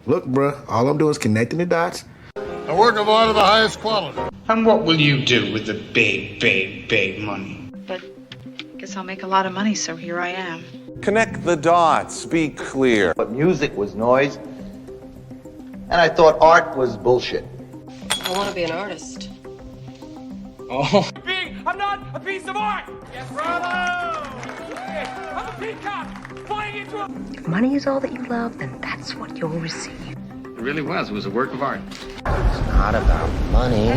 Look, bruh, all I'm doing is connecting the dots. A work of art of the highest quality. And what will you do with the big money? But I guess I'll make a lot of money, so here I am. Connect the dots, be clear. But music was noise, and I thought art was bullshit. I want to be an artist. Oh. I'm not a piece of art! Yes, bravo! I'm a peacock flying into a... If money is all that you love, then that's what you'll receive. It really was. It was a work of art. It's not about money.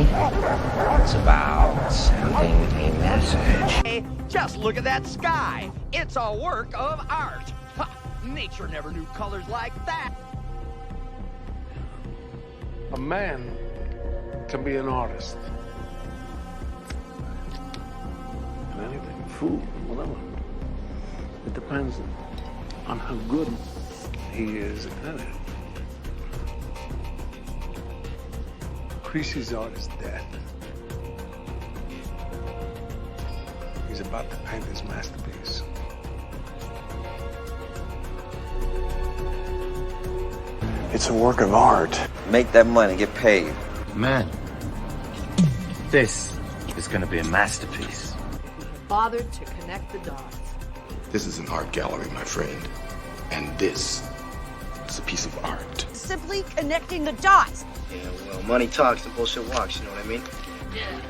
It's about sending a message. Hey, just look at that sky. It's a work of art. Ha, nature never knew colors like that. A man can be an artist. And anything, food, whatever. It depends on how good he is at it. Creasy's art is dead. He's about to paint his masterpiece. It's a work of art. Make that money, get paid. Man, this is going to be a masterpiece. Bothered to connect the dots. This is an art gallery, my friend. And this is a piece of art. Simply connecting the dots. Yeah, well, money talks and bullshit walks, you know what I mean? Yeah.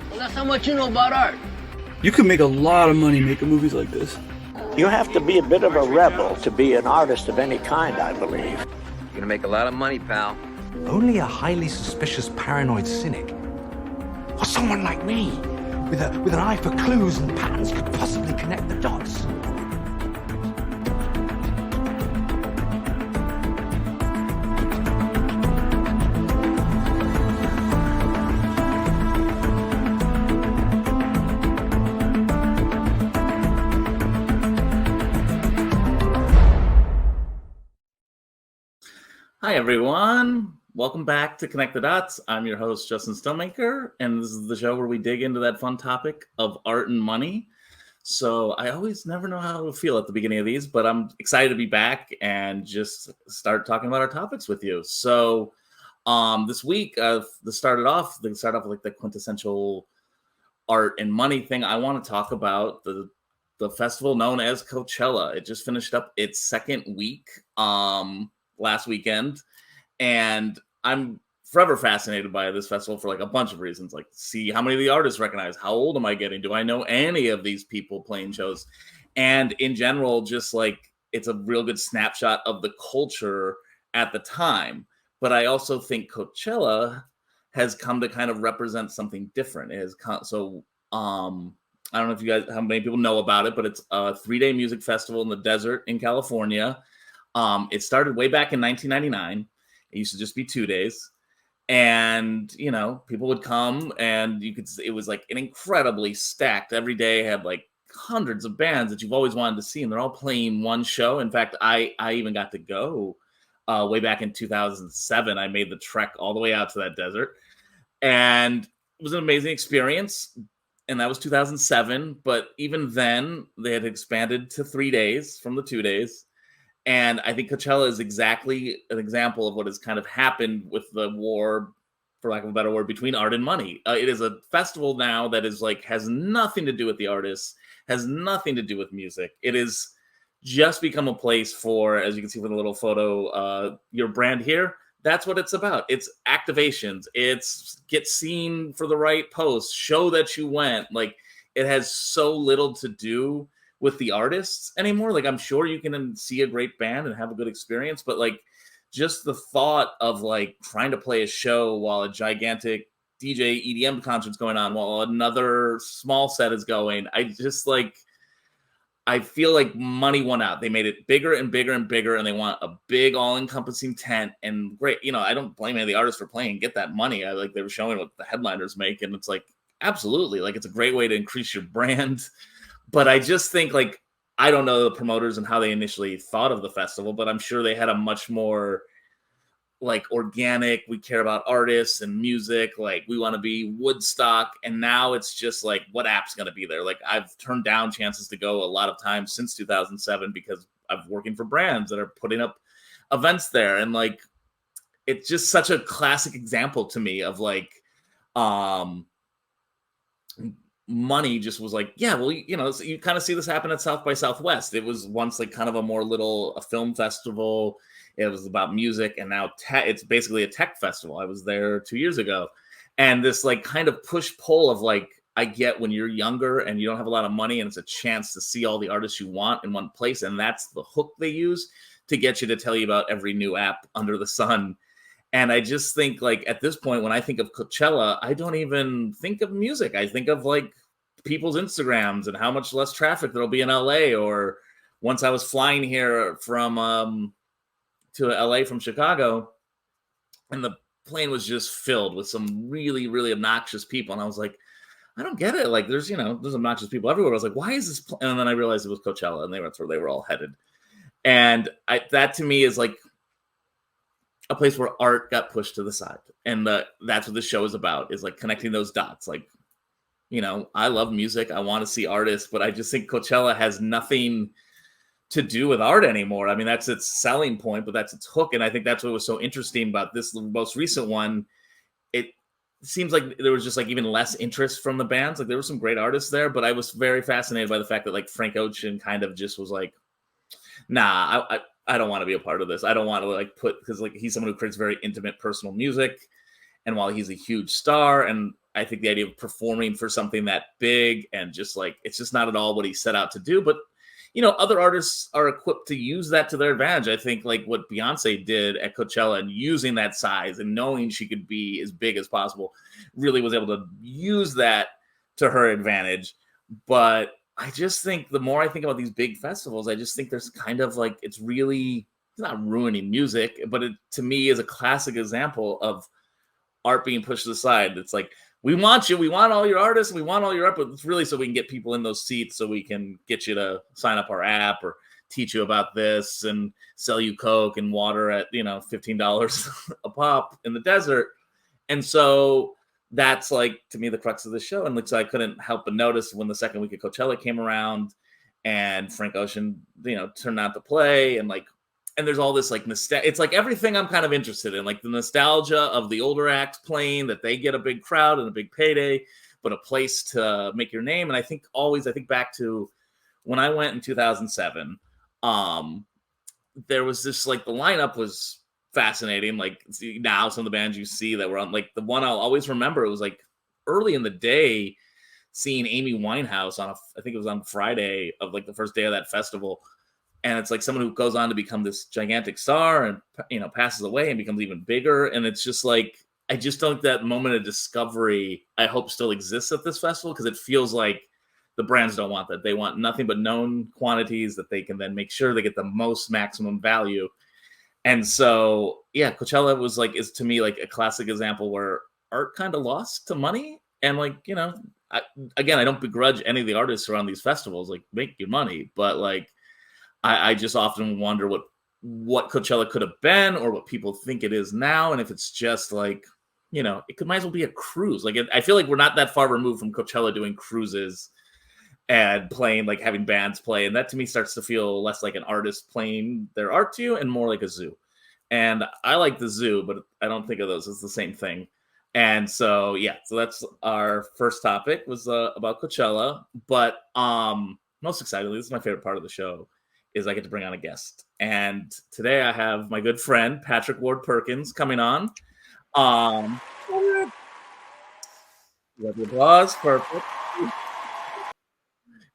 Well, that's how much you know about art. You can make a lot of money making movies like this. You have to be a bit of a rebel to be an artist of any kind, I believe. You're gonna make a lot of money, pal. Only a highly suspicious paranoid cynic, or someone like me, with an eye for clues and patterns, could possibly connect the dots. Hi, everyone. Welcome back to Connect the Dots. I'm your host, Justin Stillmaker, and this is the show where we dig into that fun topic of art and money. So I always never know how to feel at the beginning of these, but I'm excited to be back and just start talking about our topics with you. So this week, to start off with like the quintessential art and money thing. I want to talk about the festival known as Coachella. It just finished up its second week last weekend, and I'm forever fascinated by this festival for like a bunch of reasons, like see how many of the artists recognize, how old am I getting, do I know any of these people playing shows, and in general just like it's a real good snapshot of the culture at the time. But I also think Coachella has come to kind of represent something different. It has so I don't know if you guys, how many people know about it, but it's a 3-day music festival in the desert in California. It started way back in 1999. It used to just be 2 days. And, you know, people would come and it was like an incredibly stacked, every day had like hundreds of bands that you've always wanted to see. And they're all playing one show. In fact, I even got to go way back in 2007. I made the trek all the way out to that desert. And it was an amazing experience. And that was 2007. But even then, they had expanded to 3 days from the 2 days. And I think Coachella is exactly an example of what has kind of happened with the war, for lack of a better word, between art and money. It is a festival now that is like, has nothing to do with the artists, has nothing to do with music. It is just become a place for, as you can see from the little photo, your brand here. That's what it's about. It's activations. It's get seen for the right post, show that you went. Like, it has so little to do with the artists anymore. Like, I'm sure you can see a great band and have a good experience, but like just the thought of like trying to play a show while a gigantic DJ EDM concert's going on, while another small set is going, I feel like money won out. They made it bigger and bigger and bigger, and they want a big all-encompassing tent. And great, you know, I don't blame any of the artists for playing. Get that money. I like, they were showing what the headliners make, and it's like, absolutely, like it's a great way to increase your brand. But I just think, like, I don't know the promoters and how they initially thought of the festival, but I'm sure they had a much more like organic, we care about artists and music, like we want to be Woodstock. And now it's just like, what app's going to be there? Like, I've turned down chances to go a lot of times since 2007 because I'm working for brands that are putting up events there. And like, it's just such a classic example to me of like money just was like, yeah, well, you know, you kind of see this happen at South by Southwest. It was once like kind of a film festival. It was about music, and now it's basically a tech festival. I was there 2 years ago, and this like kind of push pull of like, I get when you're younger and you don't have a lot of money and it's a chance to see all the artists you want in one place. And that's the hook they use to get you to tell you about every new app under the sun. And I just think like at this point, when I think of Coachella, I don't even think of music. I think of like people's Instagrams and how much less traffic there'll be in LA. Or once I was flying here from to LA from Chicago, and the plane was just filled with some really, really obnoxious people. And I was like, I don't get it. Like there's obnoxious people everywhere. I was like, why is this? And then I realized it was Coachella, and that's where they were all headed. And that to me is like a place where art got pushed to the side. And that's what this show is about, is like connecting those dots. Like, you know, I love music. I want to see artists, but I just think Coachella has nothing to do with art anymore. I mean, that's its selling point, but that's its hook. And I think that's what was so interesting about this most recent one. It seems like there was just like even less interest from the bands. Like there were some great artists there, but I was very fascinated by the fact that like Frank Ocean kind of just was like, nah, I don't want to be a part of this. I don't want to like because like he's someone who creates very intimate personal music. And while he's a huge star, and I think the idea of performing for something that big and just like, it's just not at all what he set out to do. But, you know, other artists are equipped to use that to their advantage. I think like what Beyonce did at Coachella and using that size and knowing she could be as big as possible really was able to use that to her advantage. But I just think the more I think about these big festivals, I just think there's kind of like, it's not ruining music, but it to me is a classic example of art being pushed aside. It's like, we want you, we want all your artists, we want all your art, but it's really so we can get people in those seats, so we can get you to sign up our app or teach you about this and sell you Coke and water at, you know, $15 a pop in the desert. And so that's like, to me, the crux of the show. And so I couldn't help but notice when the second week of Coachella came around and Frank Ocean, you know, turned out to play, and like, and there's all this like it's like everything I'm kind of interested in, like the nostalgia of the older acts playing, that they get a big crowd and a big payday, but a place to make your name. And I think back to when I went in 2007, there was this like, the lineup was fascinating. Like now some of the bands you see that were on, like the one I'll always remember, it was like early in the day seeing Amy Winehouse I think it was on Friday of like the first day of that festival. And it's like someone who goes on to become this gigantic star and, you know, passes away and becomes even bigger. And it's just like, I just don't think that moment of discovery, I hope, still exists at this festival, because it feels like the brands don't want that. They want nothing but known quantities that they can then make sure they get the most maximum value. And so, yeah, Coachella is to me like a classic example where art kind of lost to money. And like, you know, I don't begrudge any of the artists around these festivals, like make your money, but like, I just often wonder what Coachella could have been, or what people think it is now. And if it's just like, you know, might as well be a cruise. Like, I feel like we're not that far removed from Coachella doing cruises and playing, like having bands play. And that to me starts to feel less like an artist playing their art to you and more like a zoo. And I like the zoo, but I don't think of those as the same thing. And so, yeah, so that's our first topic, was about Coachella. But most excitedly, this is my favorite part of the show, is I get to bring on a guest. And today I have my good friend, Patrick Ward-Perkins, coming on. You have the applause. Perfect.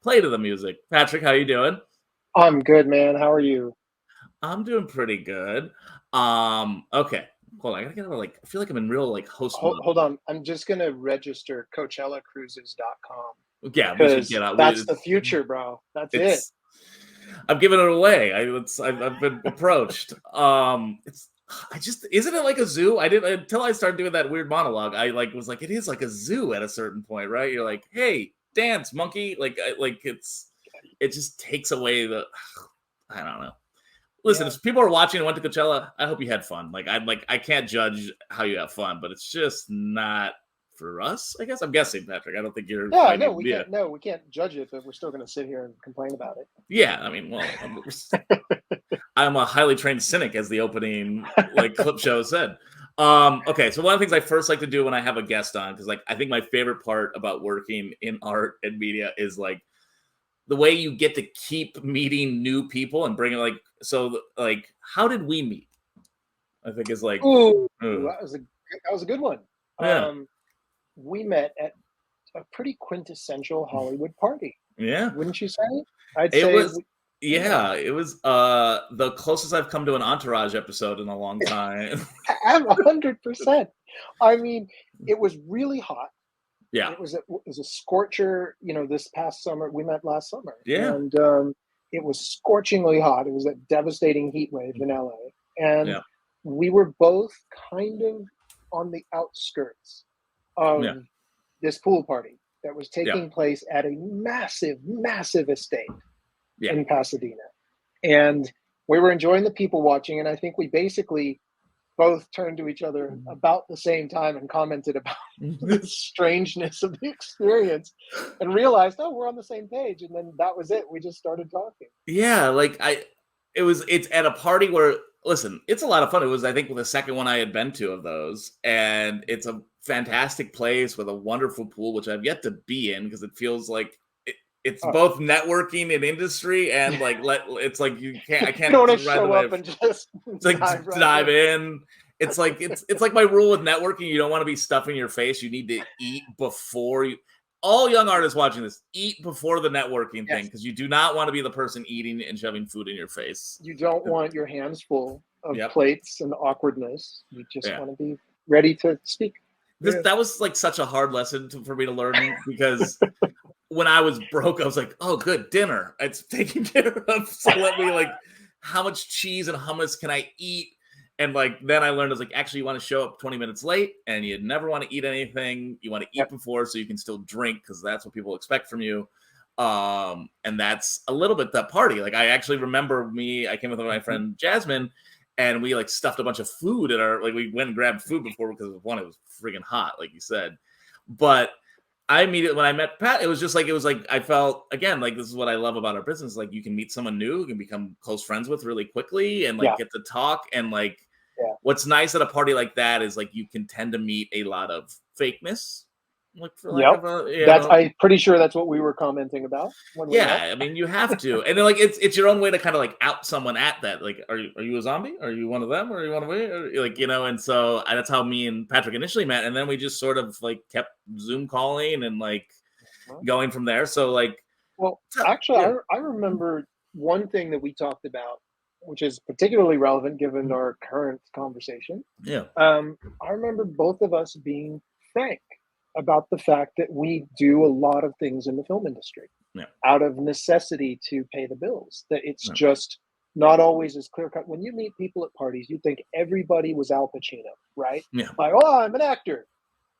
Play to the music. Patrick, how you doing? I'm good, man. How are you? I'm doing pretty good. Okay. Hold on. I feel like I'm in real like host mode. Hold on. I'm just gonna register CoachellaCruises.com. Yeah, we should get out. That's the future, bro. That's it. I'm giving it away. I've been approached. Isn't it like a zoo? I didn't until I started doing that weird monologue. I was like, it is like a zoo at a certain point, right? You're like, hey, dance, monkey. It just takes away the. I don't know. Listen, if people are watching and went to Coachella, I hope you had fun. I can't judge how you have fun, but it's just not for us, I guess. I'm guessing, Patrick. I don't think you're. Yeah, no, we can't judge it, but we're still going to sit here and complain about it. Yeah, I mean, well, I'm a highly trained cynic, as the opening like clip show said. Okay, so one of the things I first like to do when I have a guest on, because like I think my favorite part about working in art and media is like the way you get to keep meeting new people and bringing like how did we meet? I think is like that was a good one. Yeah. We met at a pretty quintessential Hollywood party. Yeah, wouldn't you say? It was the closest I've come to an Entourage episode in a long time. 100%. I mean, it was really hot. Yeah, it was a scorcher. This past summer we met last summer. Yeah, and it was scorchingly hot. It was a devastating heat wave in LA, and we were both kind of on the outskirts of this pool party that was taking place at a massive, massive estate in Pasadena. And we were enjoying the people watching, and I think we basically both turned to each other about the same time and commented about the strangeness of the experience and realized, oh, we're on the same page. And then that was it. We just started talking. Yeah, like it's at a party where, listen, it's a lot of fun. It was, I think, the second one I had been to of those. And it's a fantastic place with a wonderful pool, which I've yet to be in because it feels like it's both networking and industry, and like it's like I can't go to show up and just dive in. It's like it's like my rule with networking. You don't want to be stuffing your face. You need to eat before you. All young artists watching this, eat before the networking thing, because you do not want to be the person eating and shoving food in your face. You don't want your hands full of plates and awkwardness. You just want to be ready to speak. That was like such a hard lesson for me to learn because when I was broke, I was like, oh, good, dinner. It's taken care of. So let me how much cheese and hummus can I eat? And then I learned, I was like, actually, you want to show up 20 minutes late and you never want to eat anything. You want to eat before so you can still drink because that's what people expect from you. And that's a little bit that party. I actually remember I came with my friend Jasmine and we stuffed a bunch of food at our, we went and grabbed food before because one, it was friggin' hot, like you said. But I immediately, when I met Pat, it was I felt, again, this is what I love about our business. You can meet someone new, you can become close friends with really quickly and get to talk. And what's nice at a party like that is you can tend to meet a lot of fakeness. I'm pretty sure that's what we were commenting about. When we met. I mean, you have to. And then it's your own way to kind of out someone at that. Are you a zombie? Are you one of them? Or are you one of me? Or, and so that's how me and Patrick initially met. And then we just sort of kept Zoom calling and going from there. So well, actually, I remember one thing that we talked about, which is particularly relevant given our current conversation. Yeah. I remember both of us being frank about the fact that we do a lot of things in the film industry out of necessity to pay the bills, that it's just not always as clear cut. When you meet people at parties, you think everybody was Al Pacino, right? Yeah. Oh, I'm an actor.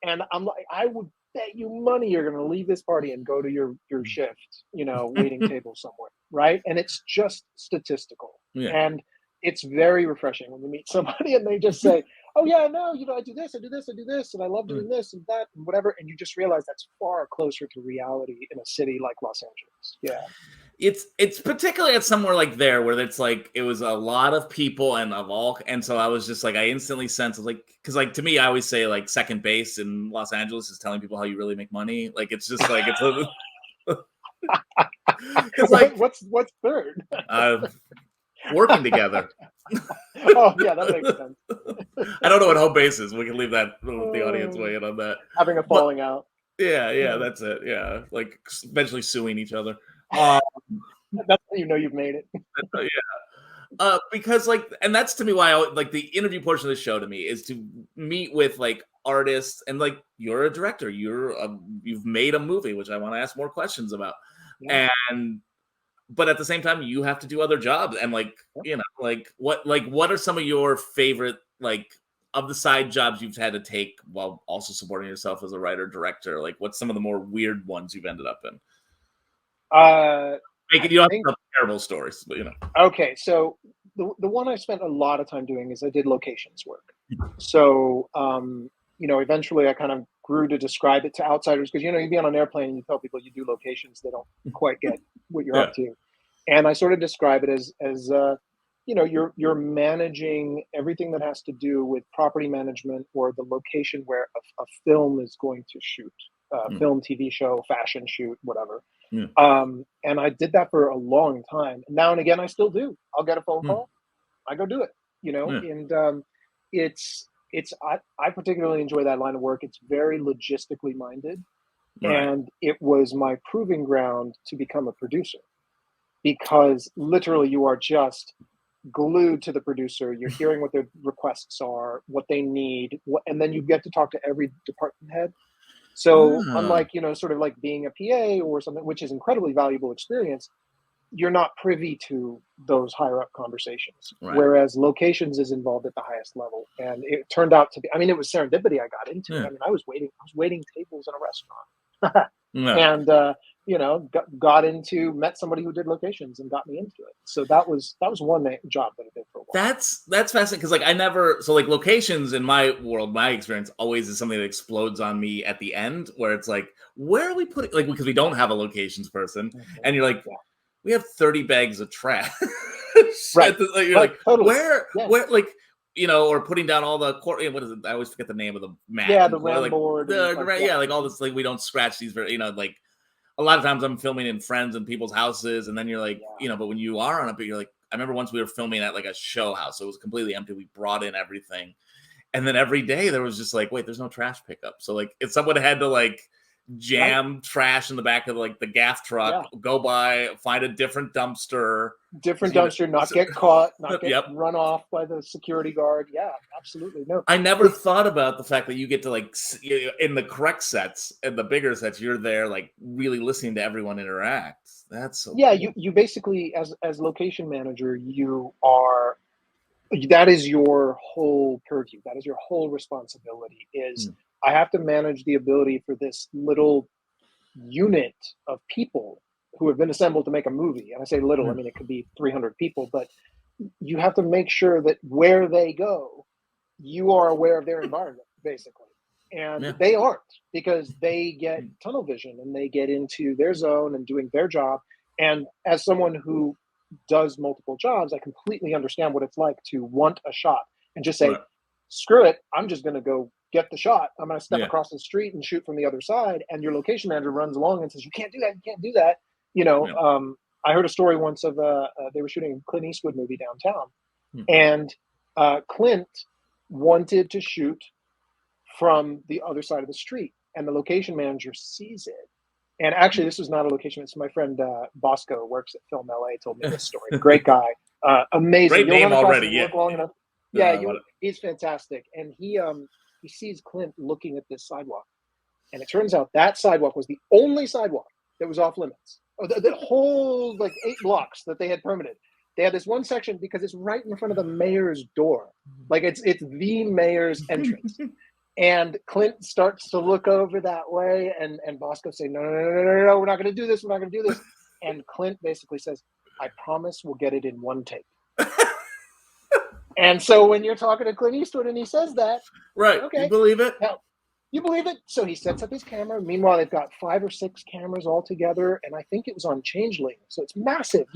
And I'm like, I would bet you money you're going to leave this party and go to your shift, waiting table somewhere, right? And it's just statistical. Yeah. And it's very refreshing when you meet somebody and they just say, oh yeah, no, I do this, and I love doing this and that and whatever. And you just realize that's far closer to reality in a city like Los Angeles. Yeah. It's particularly at somewhere like there where it's it was a lot of people and so I was just I instantly sensed because to me I always say second base in Los Angeles is telling people how you really make money. It's just it's what's third? Working together. Oh yeah, that makes sense. I don't know what home base is. We can leave that with the audience weigh in on that. Having a falling out. Yeah, that's it. Yeah, eventually suing each other. That's how you've made it. Because and that's to me why I the interview portion of the show to me is to meet with artists and you're a director, you've made a movie, which I want to ask more questions about, but at the same time you have to do other jobs and what are some of your favorite of the side jobs you've had to take while also supporting yourself as a writer director? What's some of the more weird ones you've ended up in? You don't have to tell terrible stories, but Okay, so the one I spent a lot of time doing is I did locations work. So eventually I kind of grew to describe it to outsiders because you'd be on an airplane and you tell people you do locations, they don't quite get what you're up to. And I sort of describe it as you're managing everything that has to do with property management or the location where a film is going to shoot, film, TV show, fashion shoot, whatever. And I did that for a long time. Now and again, I still do. I'll get a phone call, I go do it. And I particularly enjoy that line of work. It's very logistically minded, and it was my proving ground to become a producer, because literally you are just glued to the producer. You're hearing what their requests are, what they need, and then you get to talk to every department head. So unlike, sort of like being a PA or something, which is incredibly valuable experience, you're not privy to those higher up conversations. Whereas locations is involved at the highest level. And it turned out to be, it was serendipity I got into. I was waiting tables in a restaurant. And met somebody who did locations and got me into it. So that was one job that I did for a while. That's fascinating, because locations in my world, my experience always is something that explodes on me at the end, where it's like, where are we putting, because we don't have a locations person, and you're like, we have 30 bags of trash. You're like, totally. Where, or putting down all the what is it? I always forget the name of the mat. Yeah, the round board. All this, we don't scratch these very, a lot of times I'm filming in friends and people's houses, and then you're like, but when you are on it, you're like, I remember once we were filming at a show house, so it was completely empty. We brought in everything, and then every day there was just wait, there's no trash pickup. So if someone had to jam trash in the back of the gaff truck, go by, find a different dumpster, not get caught, not get run off by the security guard. Yeah, absolutely. No, I never thought about the fact that you get to in the correct sets and the bigger sets, you're there really listening to everyone interact. That's so cool. You basically, as location manager, that is your whole purview, that is your whole responsibility. I have to manage the ability for this little unit of people who have been assembled to make a movie. And I say little, it could be 300 people, but you have to make sure that where they go, you are aware of their environment, basically. And they aren't, because they get tunnel vision and they get into their zone and doing their job. And as someone who does multiple jobs, I completely understand what it's like to want a shot and just say, screw it, I'm just going to go get the shot. I'm going to step across the street and shoot from the other side. And your location manager runs along and says, you can't do that. You can't do that. I heard a story once of they were shooting a Clint Eastwood movie downtown, and Clint wanted to shoot from the other side of the street, and the location manager sees it. And actually, this was not a location. It's my friend Bosco, works at Film LA, told me this story. Great guy, amazing. Great name already. He's fantastic. And he sees Clint looking at this sidewalk, and it turns out that sidewalk was the only sidewalk that was off limits. The whole 8 blocks that they had permitted. They had this one section because it's right in front of the mayor's door. It's the mayor's entrance. And Clint starts to look over that way, and Bosco say, no, we're not going to do this. We're not going to do this. And Clint basically says, I promise we'll get it in one take. And so when you're talking to Clint Eastwood and he says that, right, okay, you believe it? Now, you believe it? So he sets up his camera. Meanwhile, they've got 5 or 6 cameras all together, and I think it was on Changeling, so it's massive.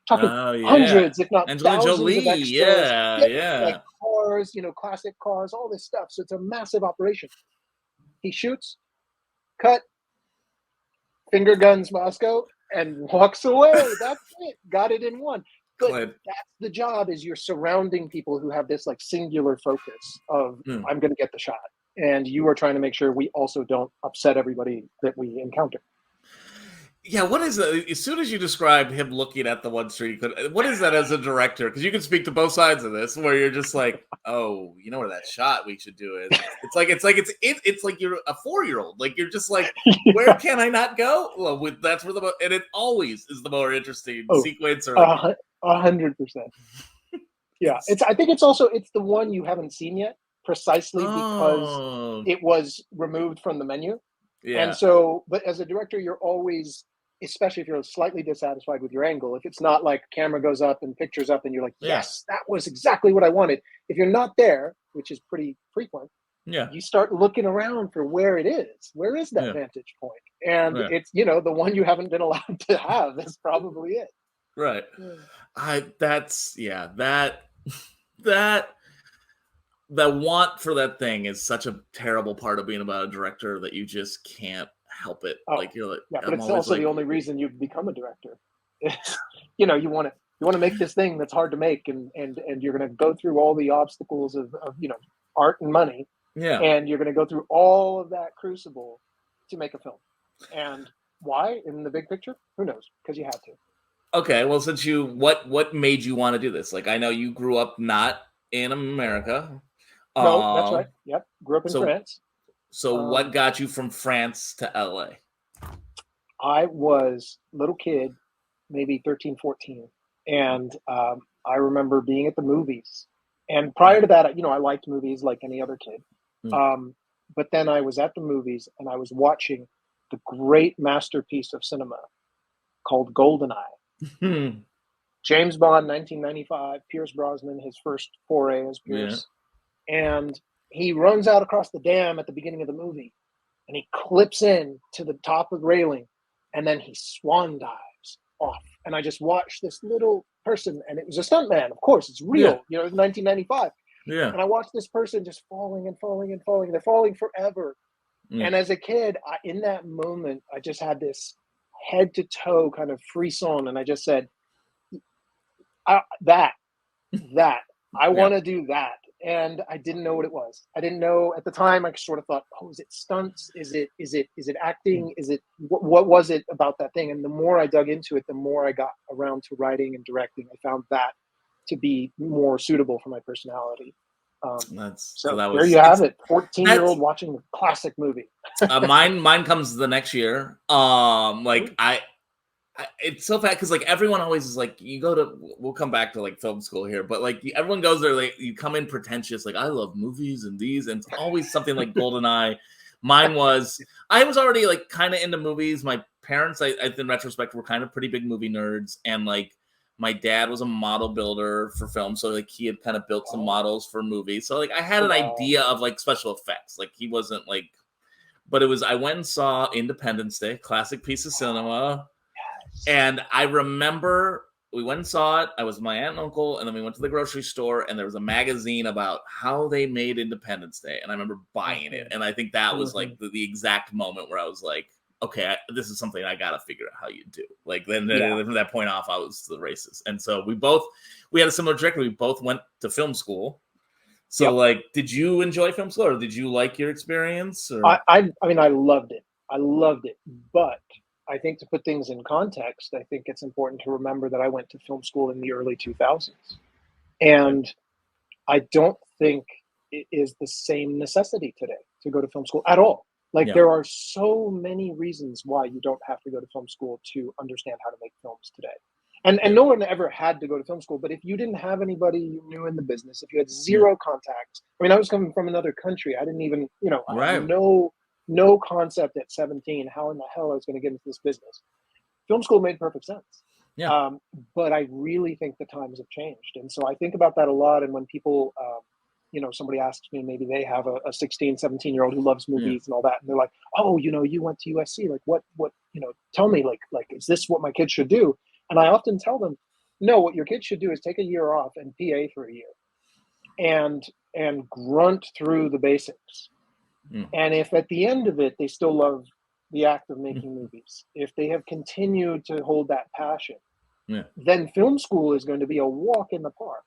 Talking hundreds, if not Angelina thousands Jolie, of extras. yeah. Cars, classic cars, all this stuff. So it's a massive operation. He shoots, cut, finger guns Moscow, and walks away. That's it. Got it in one. But that's the job, is you're surrounding people who have this singular focus of, I'm going to get the shot. And you are trying to make sure we also don't upset everybody that we encounter. Yeah, what is that? As soon as you described him looking at the one street, what is that as a director? Because you can speak to both sides of this, where you're just like, oh, you know where that shot we should do it. It's like you're a 4-year-old. You're just like, where can I not go? Well, that's where and it always is the more interesting sequence. Or 100%. Yeah, I think it's the one you haven't seen yet. Precisely because it was removed from the menu. Yeah. And so, but as a director, you're always, especially if you're slightly dissatisfied with your angle, if it's not camera goes up and pictures up and you're like, yes, that was exactly what I wanted. If you're not there, which is pretty frequent, you start looking around for where it is. Where is that vantage point? And it's, the one you haven't been allowed to have is probably it. Right. The want for that thing is such a terrible part of being about a director that you just can't help it. You're like, yeah, but it's also the only reason you've become a director. You want to make this thing that's hard to make, and you're going to go through all the obstacles of art and money. Yeah. And you're going to go through all of that crucible to make a film. And why in the big picture? Who knows? Because you had to. Okay, well, since what made you want to do this? Like, I know you grew up not in America. No, that's right. Yep, grew up in France. So what got you from France to LA? I was a little kid, maybe 13, 14. And I remember being at the movies. And prior to that, I liked movies like any other kid. But then I was at the movies and I was watching the great masterpiece of cinema called GoldenEye. James Bond, 1995, Pierce Brosnan, his first foray as Pierce. Yeah. And he runs out across the dam at the beginning of the movie and he clips in to the top of the railing and then he swan dives off. And I just watched this little person, and it was a stuntman, of course, it's real, it was 1995. Yeah. And I watched this person just falling and falling and falling. They're falling forever. And as a kid, in that moment, I just had this head to toe kind of frisson. And I just said, I want to do that. And I didn't know what it was. I didn't know at the time. I sort of thought, is it stunts? Is it acting? Is it, what was it about that thing? And the more I dug into it, the more I got around to writing and directing. I found that to be more suitable for my personality. There you have it. 14-year-old watching a classic movie. Mine comes the next year. It's so bad because everyone always is like, we'll come back to film school here, but everyone goes there, you come in pretentious, I love movies and these, and it's always something like GoldenEye. Mine was, I was already kind of into movies. My parents, I in retrospect, were kind of pretty big movie nerds, and my dad was a model builder for film, so he had kind of built some models for movies. So I had an idea of special effects. He wasn't but it was, I went and saw Independence Day, classic piece of cinema. And I remember we went and saw it. I was with my aunt and uncle, and then we went to the grocery store, and there was a magazine about how they made Independence Day. And I remember buying it. And I think that was the exact moment where I was like, okay, this is something I got to figure out how you do. Then from that point off, I was the races. And so we had a similar trajectory. We both went to film school. So did you enjoy film school, or did you like your experience? Or? I mean, I loved it. But I think to put things in context, I think it's important to remember that I went to film school in the early 2000s. And I don't think it is the same necessity today to go to film school at all. There are so many reasons why you don't have to go to film school to understand how to make films today. And no one ever had to go to film school, but if you didn't have anybody you knew in the business, if you had zero contacts, I mean, I was coming from another country. I didn't even, I had no concept at 17 how in the hell I was going to get into this business. Film school made perfect sense. Yeah. But I really think the times have changed. And so I think about that a lot. And when people, somebody asks me, maybe they have a 16, 17-year-old who loves movies and all that. And they're like, oh, you went to USC. What, tell me, is this what my kids should do? And I often tell them, no, what your kids should do is take a year off and PA for a year and grunt through the basics. And if at the end of it, they still love the act of making movies, if they have continued to hold that passion, then film school is going to be a walk in the park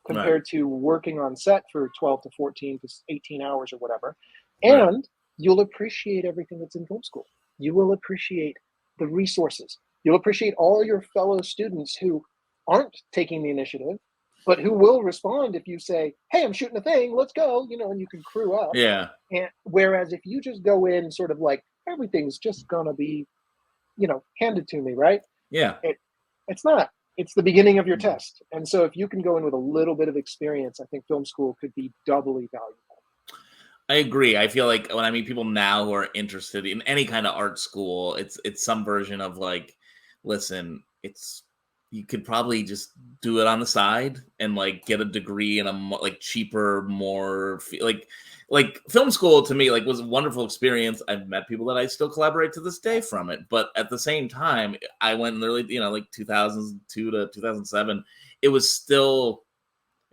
compared to working on set for 12 to 14 to 18 hours or whatever. And you'll appreciate everything that's in film school. You will appreciate the resources. You'll appreciate all your fellow students who aren't taking the initiative, but who will respond if you say, hey, I'm shooting a thing, let's go, and you can crew up. Yeah. And whereas if you just go in sort of everything's just gonna be, handed to me, right? Yeah. It's not. It's the beginning of your test. And so if you can go in with a little bit of experience, I think film school could be doubly valuable. I agree. I feel like when I meet people now who are interested in any kind of art school, it's some version of listen, it's you could probably just do it on the side and like get a degree in a like cheaper, more like film school to me like was a wonderful experience. I've met people that I still collaborate to this day from it. But at the same time, I went in the early, like 2002 to 2007. It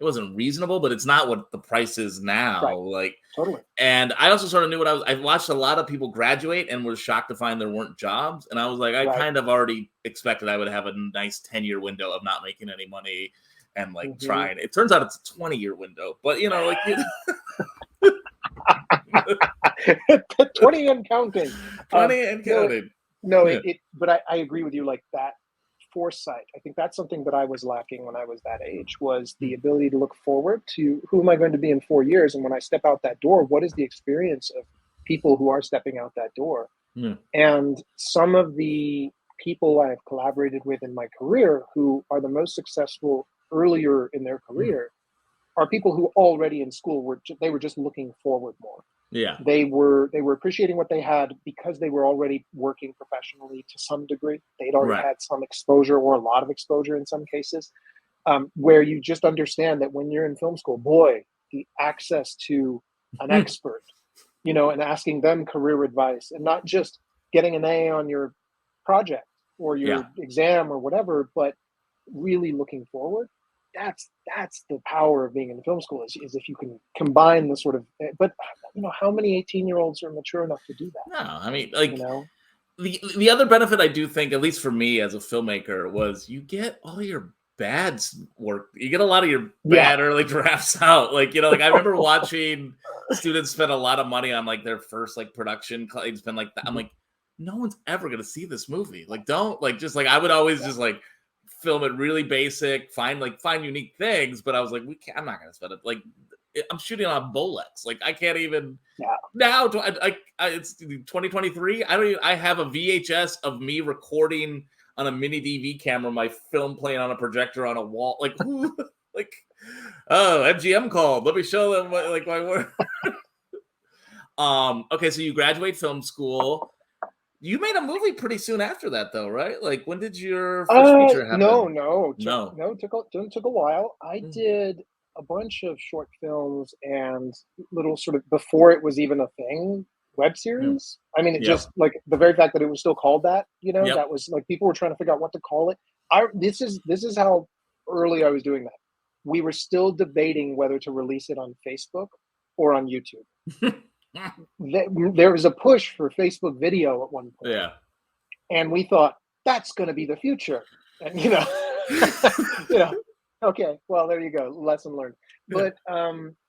wasn't reasonable, but it's not what the price is now. Right. Like totally. And I also sort of knew I watched a lot of people graduate and was shocked to find there weren't jobs. And I was like, I kind of already expected I would have a nice 10-year window of not making any money and like trying. It turns out it's a 20-year window, but like 20 and counting. 20 and counting. But I agree with you. Like that foresight, I think that's something that I was lacking when I was that age, was the ability to look forward to who am I going to be in 4 years, and when I step out that door, what is the experience of people who are stepping out that door. And some of the people I've collaborated with in my career who are the most successful earlier in their career are people who already in school were just looking forward more. Yeah. They were appreciating what they had because they were already working professionally to some degree. They'd already had some exposure, or a lot of exposure in some cases, where you just understand that when you're in film school, boy, the access to an expert, and asking them career advice, and not just getting an A on your project or your exam or whatever, but really looking forward. That's the power of being in film school is if you can combine the sort of, but how many 18-year-olds are mature enough to do that? No, I mean, like, the other benefit I do think, at least for me as a filmmaker, was you get all your bad work. You get a lot of your bad early drafts out. Like, I remember watching students spend a lot of money on like their first like production. They spend like that. I'm like, no one's ever going to see this movie. Like, don't like, just like, I would always just like film it really basic, find unique things, but I was like, I'm not gonna spend it. Like, I'm shooting on Bolex. Like, I can't even now. It's 2023. I have a VHS of me recording on a mini DV camera, my film playing on a projector on a wall. Like, MGM called. Let me show them my work. Okay, so you graduate film school. You made a movie pretty soon after that, though, right? Like, when did your first feature happen? No. It took a while. I did a bunch of short films and little sort of, before it was even a thing, web series. I mean, it just like the very fact that it was still called that, that was like people were trying to figure out what to call it. This is how early I was doing that. We were still debating whether to release it on Facebook or on YouTube. There was a push for Facebook video at one point. Yeah. And we thought that's going to be the future. And, okay, well, there you go. Lesson learned. But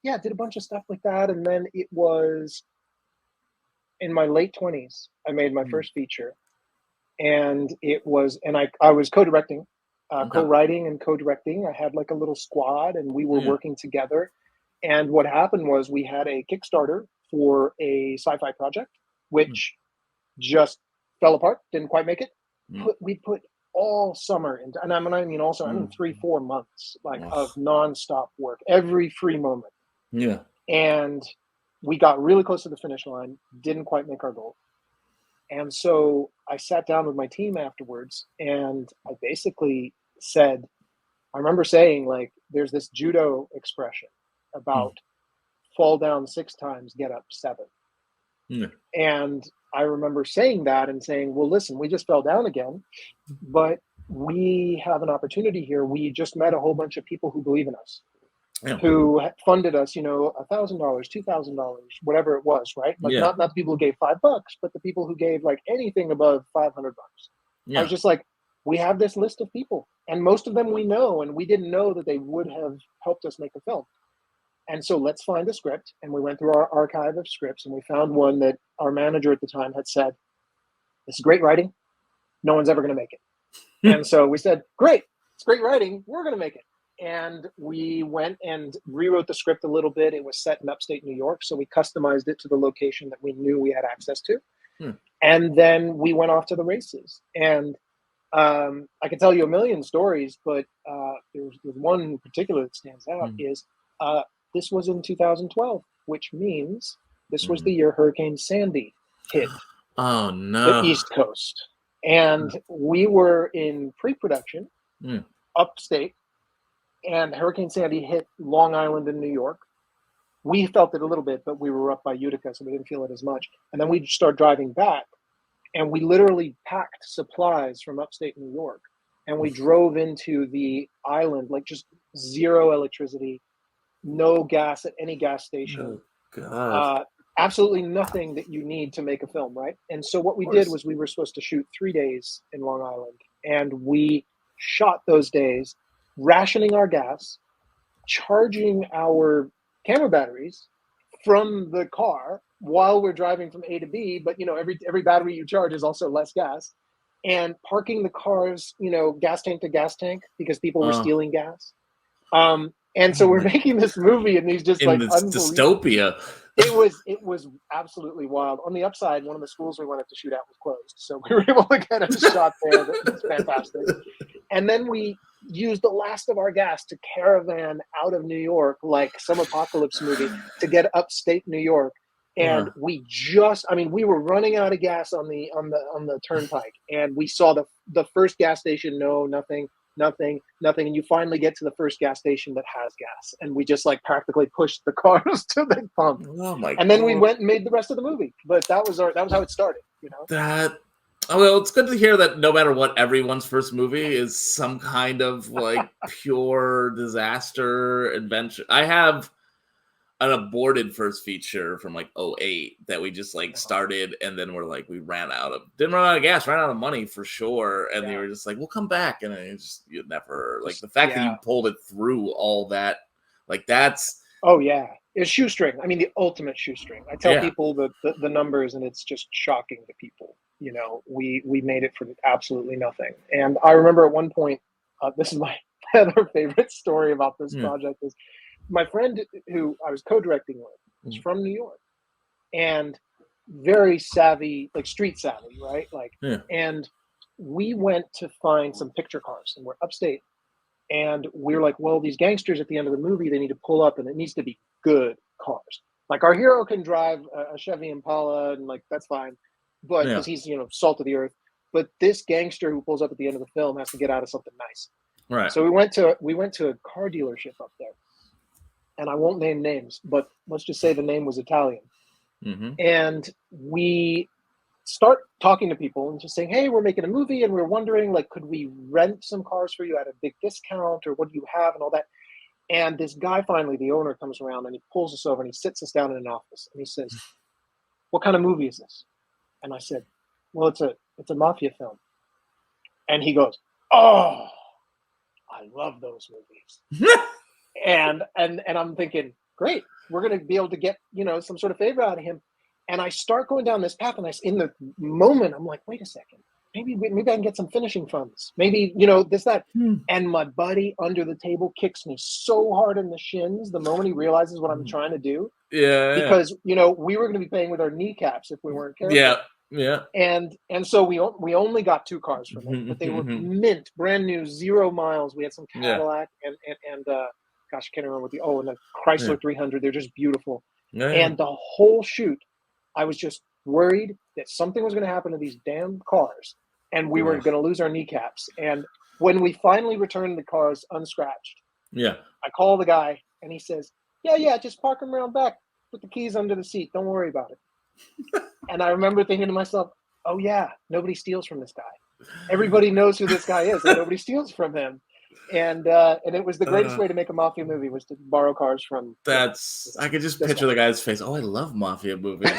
did a bunch of stuff like that. And then it was in my late 20s, I made my first feature. And I was co-directing, co-writing and co-directing. I had like a little squad and we were working together. And what happened was we had a Kickstarter for a sci-fi project, which just fell apart, didn't quite make it. We put all summer into, and I mean 3-4 months of nonstop work, every free moment. Yeah. And we got really close to the finish line, didn't quite make our goal. And so I sat down with my team afterwards and I basically said, I remember saying, like, there's this judo expression about fall down 6 times, get up 7. And I remember saying that and saying, well, listen, we just fell down again, but we have an opportunity here. We just met a whole bunch of people who believe in us, who funded us, $1,000, $2,000, whatever it was, right? Like not the people who gave $5, but the people who gave like anything above $500. I was just like, we have this list of people and most of them we know, and we didn't know that they would have helped us make a film. And so let's find a script. And we went through our archive of scripts and we found one that our manager at the time had said, this is great writing. No one's ever going to make it. And so we said, great, it's great writing. We're going to make it. And we went and rewrote the script a little bit. It was set in upstate New York. So we customized it to the location that we knew we had access to. And then we went off to the races. And I could tell you a million stories, but there's one in particular that stands out is this was in 2012, which means this was the year Hurricane Sandy hit the East Coast. And we were in pre-production upstate, and Hurricane Sandy hit Long Island in New York. We felt it a little bit, but we were up by Utica, so we didn't feel it as much. And then we started driving back, and we literally packed supplies from upstate New York, and we drove into the island, like just zero electricity, no gas at any gas station. Oh, God. Absolutely nothing that you need to make a film, right? And so what we did was we were supposed to shoot 3 days in Long Island, and we shot those days, rationing our gas, charging our camera batteries from the car while we're driving from A to B. But, you know, every battery you charge is also less gas. And parking the cars, you know, gas tank to gas tank because people were stealing gas. And so we're making this movie in these just in like this dystopia. It was absolutely wild. On the upside, one of the schools we wanted to shoot at was closed, so we were able to get a shot there. That's fantastic. And then we used the last of our gas to caravan out of New York, like some apocalypse movie, to get upstate New York. And we were running out of gas on the turnpike, and we saw the first gas station. No, nothing. And you finally get to the first gas station that has gas, and we just like practically pushed the cars to the pump. Oh my! And then we went and made the rest of the movie. But that was how it started. You know. Well, it's good to hear that no matter what, everyone's first movie is some kind of like pure disaster adventure. I have an aborted first feature from like 2008 that we just like started, and then we didn't run out of gas, ran out of money for sure, and they were just like, we'll come back, and you never, like, the fact that you pulled it through all that, like, that's it's shoestring. I mean, the ultimate shoestring. I tell people the numbers, and it's just shocking to people. You know, we made it for absolutely nothing. And I remember at one point, this is my other favorite story about this project is my friend who I was co-directing with was from New York, and very savvy, like street savvy, right? And we went to find some picture cars, and we're upstate, and we're like, well, these gangsters at the end of the movie, they need to pull up, and it needs to be good cars. Like, our hero can drive a Chevy Impala, and like, that's fine, but because he's, you know, salt of the earth. But this gangster who pulls up at the end of the film has to get out of something nice. Right. So we went to a car dealership up there. And I won't name names, but let's just say the name was Italian. Mm-hmm. And we start talking to people and just saying, hey, we're making a movie, and we're wondering, like, could we rent some cars for you at a big discount, or what do you have, and all that. And this guy, finally, the owner, comes around, and he pulls us over, and he sits us down in an office, and he says, what kind of movie is this? And I said, well, it's a mafia film. And he goes, oh, I love those movies. And I'm thinking, great, we're going to be able to get, you know, some sort of favor out of him. And I start going down this path, and in the moment, I'm like, wait a second, maybe I can get some finishing funds. Maybe, you know, this, that. And my buddy under the table kicks me so hard in the shins the moment he realizes what I'm trying to do. Yeah. Because, you know, we were going to be paying with our kneecaps if we weren't careful. Yeah. And so we only got 2 cars from it, but they were mint, brand new, 0 miles. We had some Cadillac and gosh, I can't remember and the Chrysler 300. They're just beautiful. Yeah. And the whole shoot, I was just worried that something was going to happen to these damn cars, and we were going to lose our kneecaps. And when we finally returned the cars unscratched, I call the guy, and he says, yeah, just park them around back. Put the keys under the seat. Don't worry about it. And I remember thinking to myself, oh yeah, nobody steals from this guy. Everybody knows who this guy is, and nobody steals from him. And it was the greatest way to make a mafia movie was to borrow cars from. I could just picture the guy's face. Oh, I love mafia movies.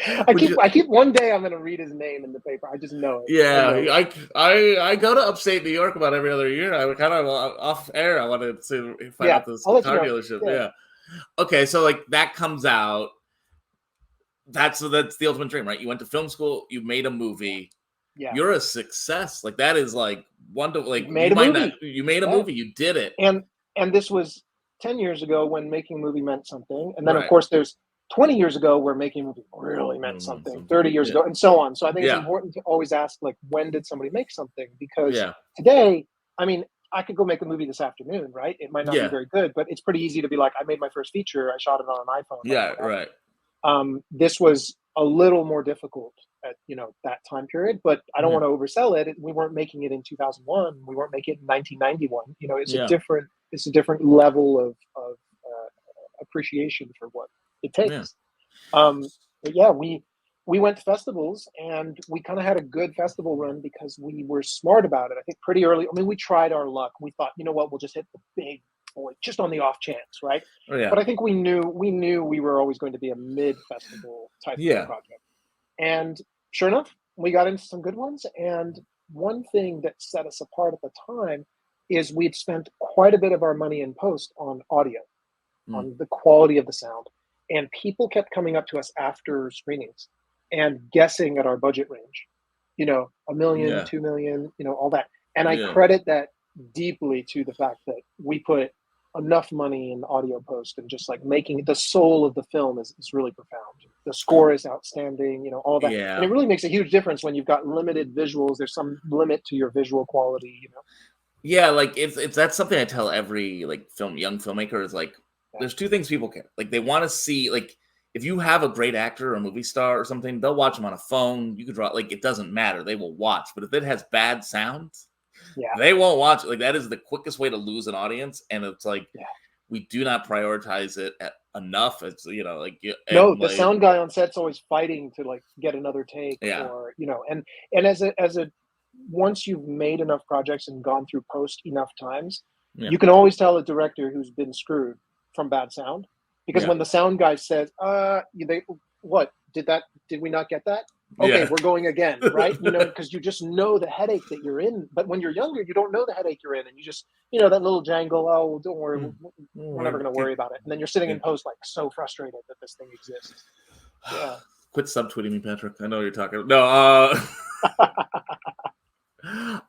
I keep one day I'm going to read his name in the paper. I just know it. Yeah, I go to upstate New York about every other year. I would kind of off air. I wanted to find out this car dealership. Yeah. Okay, so like that comes out. That's the ultimate dream, right? You went to film school. You made a movie. Yeah. You're a success. Like that is like wonderful. Like you made a movie. You did it. And this was 10 years ago when making a movie meant something. And then of course there's 20 years ago where making a movie really meant something. 30 years ago, and so on. So I think it's important to always ask, like, when did somebody make something? Because today, I mean, I could go make a movie this afternoon, right? It might not be very good, but it's pretty easy to be like, I made my first feature. I shot it on an iPhone. Yeah, right. This was a little more difficult at that time period, but I don't want to oversell it. We weren't making it in 2001. We weren't making it in 1991. It's a different level of appreciation for what it takes. But yeah, we went to festivals, and we kind of had a good festival run because we were smart about it. I think pretty early. I mean, we tried our luck. We thought, you know what, we'll just hit the big boy just on the off chance, right? But I think we knew we were always going to be a mid-festival type of project. And sure enough, we got into some good ones. And one thing that set us apart at the time is we'd spent quite a bit of our money in post on audio, on the quality of the sound. And people kept coming up to us after screenings and guessing at our budget range, $1 million, 2 million, all that. And I credit that deeply to the fact that we put enough money in audio post, and just like making the soul of the film is really profound. The score is outstanding, all that. And it really makes a huge difference when you've got limited visuals. There's some limit to your visual quality, Yeah, like if that's something I tell every young filmmaker is like, there's two things people care. Like they want to see, like, if you have a great actor or a movie star or something, they'll watch them on a phone. You could draw, like, it doesn't matter. They will watch. But if it has bad sound, they won't watch it. Like, that is the quickest way to lose an audience. And it's like, we do not prioritize it enough. It's, the sound guy on set's always fighting to like get another take or, and as a, once you've made enough projects and gone through post enough times, you can always tell a director who's been screwed from bad sound, because when the sound guy says, did we not get that? Okay, we're going again, right? Because you just know the headache that you're in. But when you're younger, you don't know the headache you're in, and you just, that little jangle. Oh, don't worry, we're never going to worry about it. And then you're sitting in post, like, so frustrated that this thing exists. Yeah. Quit subtweeting me, Patrick. I know what you're talking about.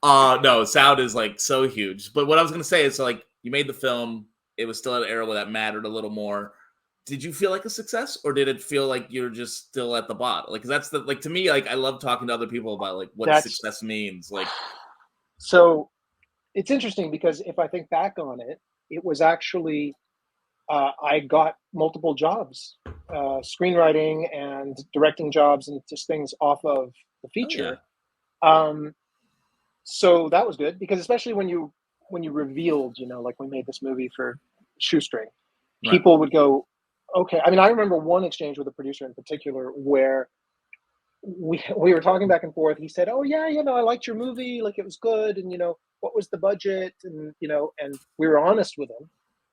No, no, sound is like so huge. But what I was going to say is, like, you made the film. It was still at an era where that mattered a little more. Did you feel like a success, or did it feel like you're just still at the bottom? Like, 'cause that's the, like, to me, like, I love talking to other people about like what success means. Like, so it's interesting because if I think back on it, it was actually, I got multiple jobs, screenwriting and directing jobs, and just things off of the feature. So that was good, because especially when you revealed, like, we made this movie for Shoestring, people would go, okay. I mean, I remember one exchange with a producer in particular where we were talking back and forth. He said, "Oh yeah, I liked your movie. Like, it was good. And what was the budget?" And and we were honest with him.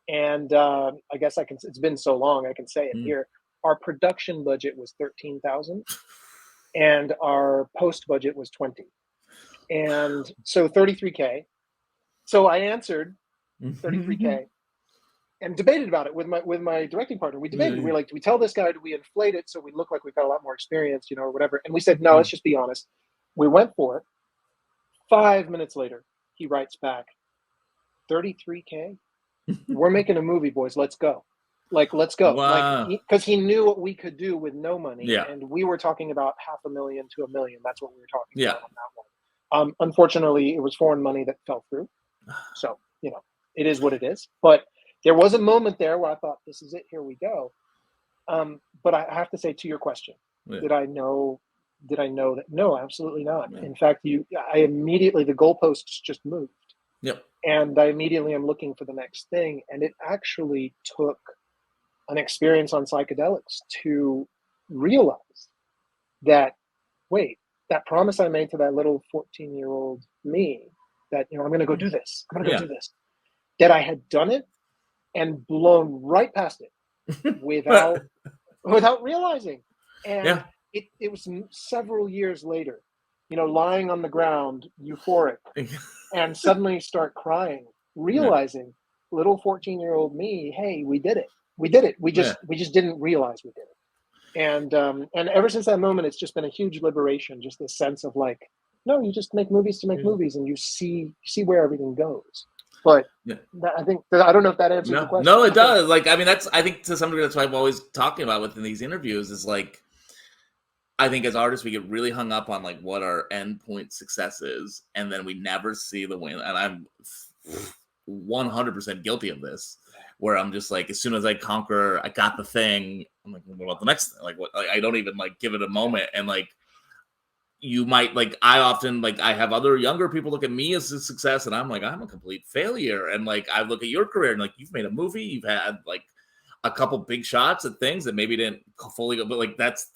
And I guess it's been so long, I can say it here. Our production budget was $13,000, and our post budget was $20,000, and so $33,000. So I answered $33,000. And debated about it with my directing partner. We debated. We were like, do we tell this guy? Do we inflate it so we look like we've got a lot more experience, or whatever? And we said, no, let's just be honest. We went for it. 5 minutes later, he writes back, $33,000. We're making a movie, boys. Let's go. Like, let's go. Wow. Like, because he knew what we could do with no money. Yeah. And we were talking about $500,000 to $1 million. That's what we were talking about on that one. Unfortunately, it was foreign money that fell through. So, it is what it is. But there was a moment there where I thought, this is it, here we go. But I have to say, to your question, did I know that? No, absolutely not. Yeah. In fact, I immediately, the goalposts just moved. Yep. And I immediately am looking for the next thing. And it actually took an experience on psychedelics to realize that, wait, that promise I made to that little 14-year-old me, that, I'm going to go do this. I'm going to go do this. That I had done it and blown right past it without realizing. And it was several years later, lying on the ground, euphoric, and suddenly start crying, realizing little 14-year-old me, hey, we did it. We did it. We just didn't realize we did it. And ever since that moment, it's just been a huge liberation, just this sense of like, no, you just make movies to make movies, and you see where everything goes. But I think I don't know if that answers the question. No, it does. Like, I mean, I think to some degree that's what I'm always talking about within these interviews is like, I think as artists we get really hung up on like what our endpoint success is, and then we never see the win. And I'm 100% guilty of this, where I'm just like, as soon as I got the thing, I'm like, what about the next thing? Like, what? Like, I don't even like give it a moment. And like, you might like, I often like, I have other younger people look at me as a success, and I'm like, I'm a complete failure. And like, I look at your career and like, you've made a movie, you've had like a couple big shots at things that maybe didn't fully go, but like that's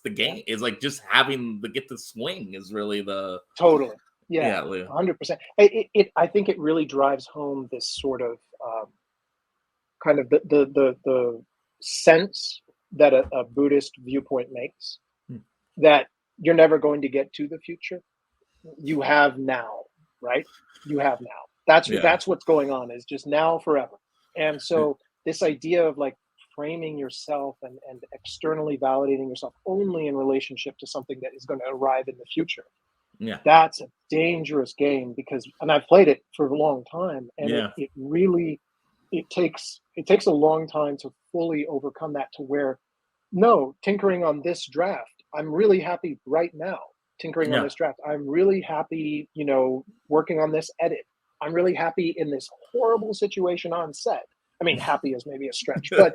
the game. Is like just having the get the swing is really the totally 100%. I think it really drives home this sort of kind of the sense that a Buddhist viewpoint makes, that you're never going to get to the future. You have now, right? You have now. That's what's going on, is just now forever. And so this idea of like framing yourself and externally validating yourself only in relationship to something that is going to arrive in the future. Yeah. That's a dangerous game, because, and I've played it for a long time, and it really takes a long time to fully overcome that, to where, no, tinkering on this draft, I'm really happy right now tinkering on this draft. I'm really happy, working on this edit. I'm really happy in this horrible situation on set. I mean, happy is maybe a stretch, but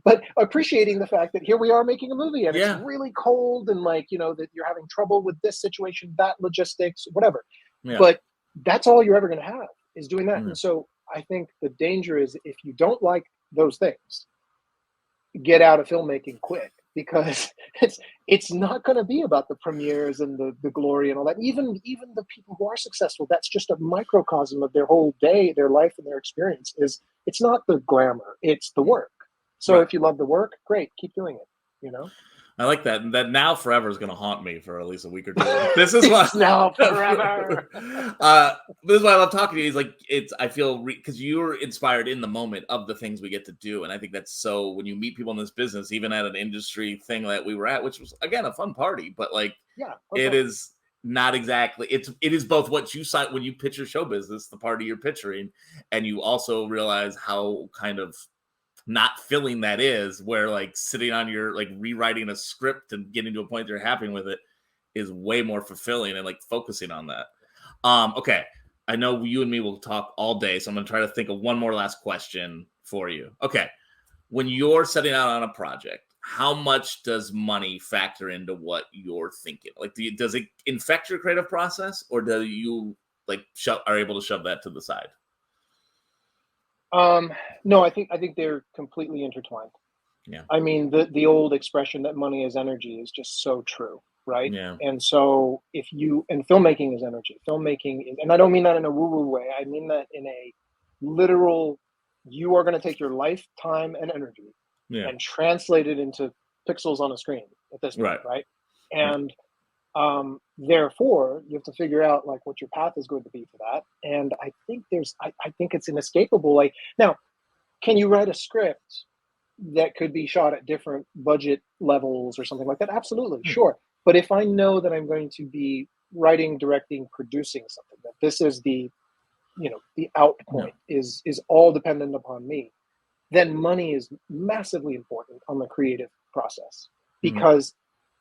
but appreciating the fact that here we are making a movie, and it's really cold, and like, that you're having trouble with this situation, that logistics, whatever. Yeah. But that's all you're ever going to have, is doing that. And so I think the danger is, if you don't like those things, get out of filmmaking quick, because it's not going to be about the premieres and the glory and all that. Even the people who are successful, that's just a microcosm of their whole day, their life, and their experience. It's not the glamour, it's the work. So if you love the work, great, keep doing it. I like that. That now forever is going to haunt me for at least a week or two. This is why now forever. This is why I love talking to you. I feel because you're inspired in the moment of the things we get to do, and I think that's so. When you meet people in this business, even at an industry thing that we were at, which was again a fun party, but like it is not exactly. It is both what you sign when you pitch your show business, the party you're picturing, and you also realize how kind of not filling that is, where like sitting on your like rewriting a script and getting to a point they're happy with it is way more fulfilling, and like focusing on that. Okay, I know you and me will talk all day, so I'm gonna try to think of one more last question for you. Okay, when you're setting out on a project, how much does money factor into what you're thinking? Like, does it infect your creative process, or do you like are able to shove that to the side? No, I think they're completely intertwined. Yeah. I mean, the old expression that money is energy is just so true, right? Yeah. And so filmmaking is energy. Filmmaking is, and I don't mean that in a woo-woo way. I mean that in a literal, you are going to take your life, time, and energy and translate it into pixels on a screen at this point, right? And therefore, you have to figure out like what your path is going to be for that. And I think I think it's inescapable. Like, now, can you write a script that could be shot at different budget levels or something like that? Absolutely, sure. But if I know that I'm going to be writing, directing, producing something, that this is the out point is all dependent upon me, then money is massively important on the creative process, because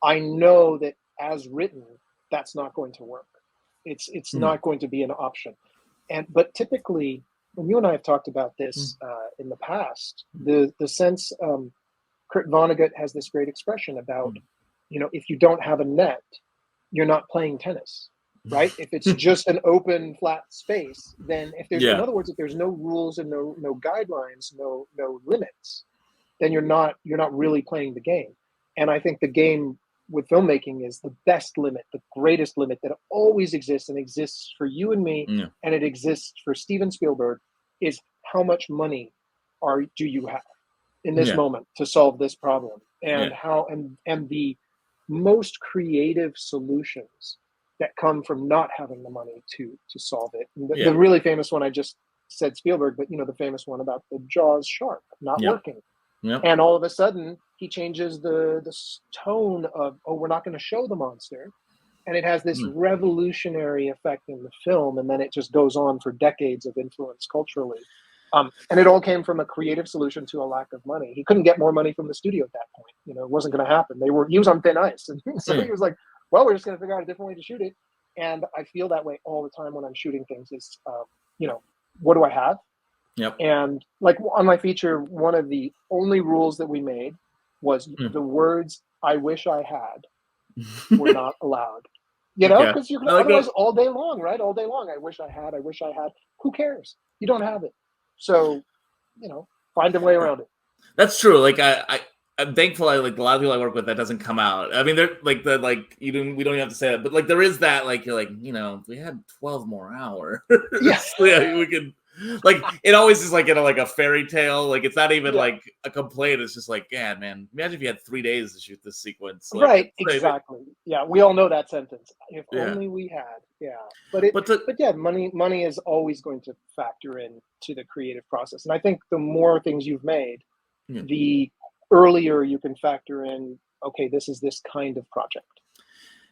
I know that as written, that's not going to work. It's not going to be an option. But typically, when you and I have talked about this in the past, the sense, Kurt Vonnegut has this great expression about, if you don't have a net, you're not playing tennis, right? If it's just an open, flat space, then if there's, in other words, if there's no rules and no guidelines, no limits, then you're not really playing the game. And I think the game with filmmaking is the best limit, the greatest limit that always exists, and exists for you and me, and it exists for Steven Spielberg, is how much money do you have in this moment to solve this problem, and how and the most creative solutions that come from not having the money to solve it. The really famous one, I just said Spielberg, but the famous one about the Jaws shark not working. And all of a sudden he changes the tone of, we're not going to show the monster. And it has this revolutionary effect in the film. And then it just goes on for decades of influence culturally. And it all came from a creative solution to a lack of money. He couldn't get more money from the studio at that point. It wasn't going to happen. He was on thin ice. And so he was like, well, we're just going to figure out a different way to shoot it. And I feel that way all the time when I'm shooting things is, what do I have? Yep. And like on my feature, one of the only rules that we made was the words "I wish I had" were not allowed. You know, because you can otherwise all day long, right? All day long, I wish I had. I wish I had. Who cares? You don't have it, so you know, find a way around it. That's true. Like I'm thankful. A lot of people I work with, that doesn't come out. I mean, they're we don't even have to say that, but like there is that, like, you're like, you know, if we had 12 more hours. Yeah, we could. Like it always is like in a fairy tale. Like it's not even like a complaint. It's just like, yeah, man. Imagine if you had 3 days to shoot this sequence. Like, right? Exactly. Yeah, we all know that sentence. If only we had. Yeah, but yeah, money is always going to factor in to the creative process. And I think the more things you've made, the earlier you can factor in. Okay, this is this kind of project,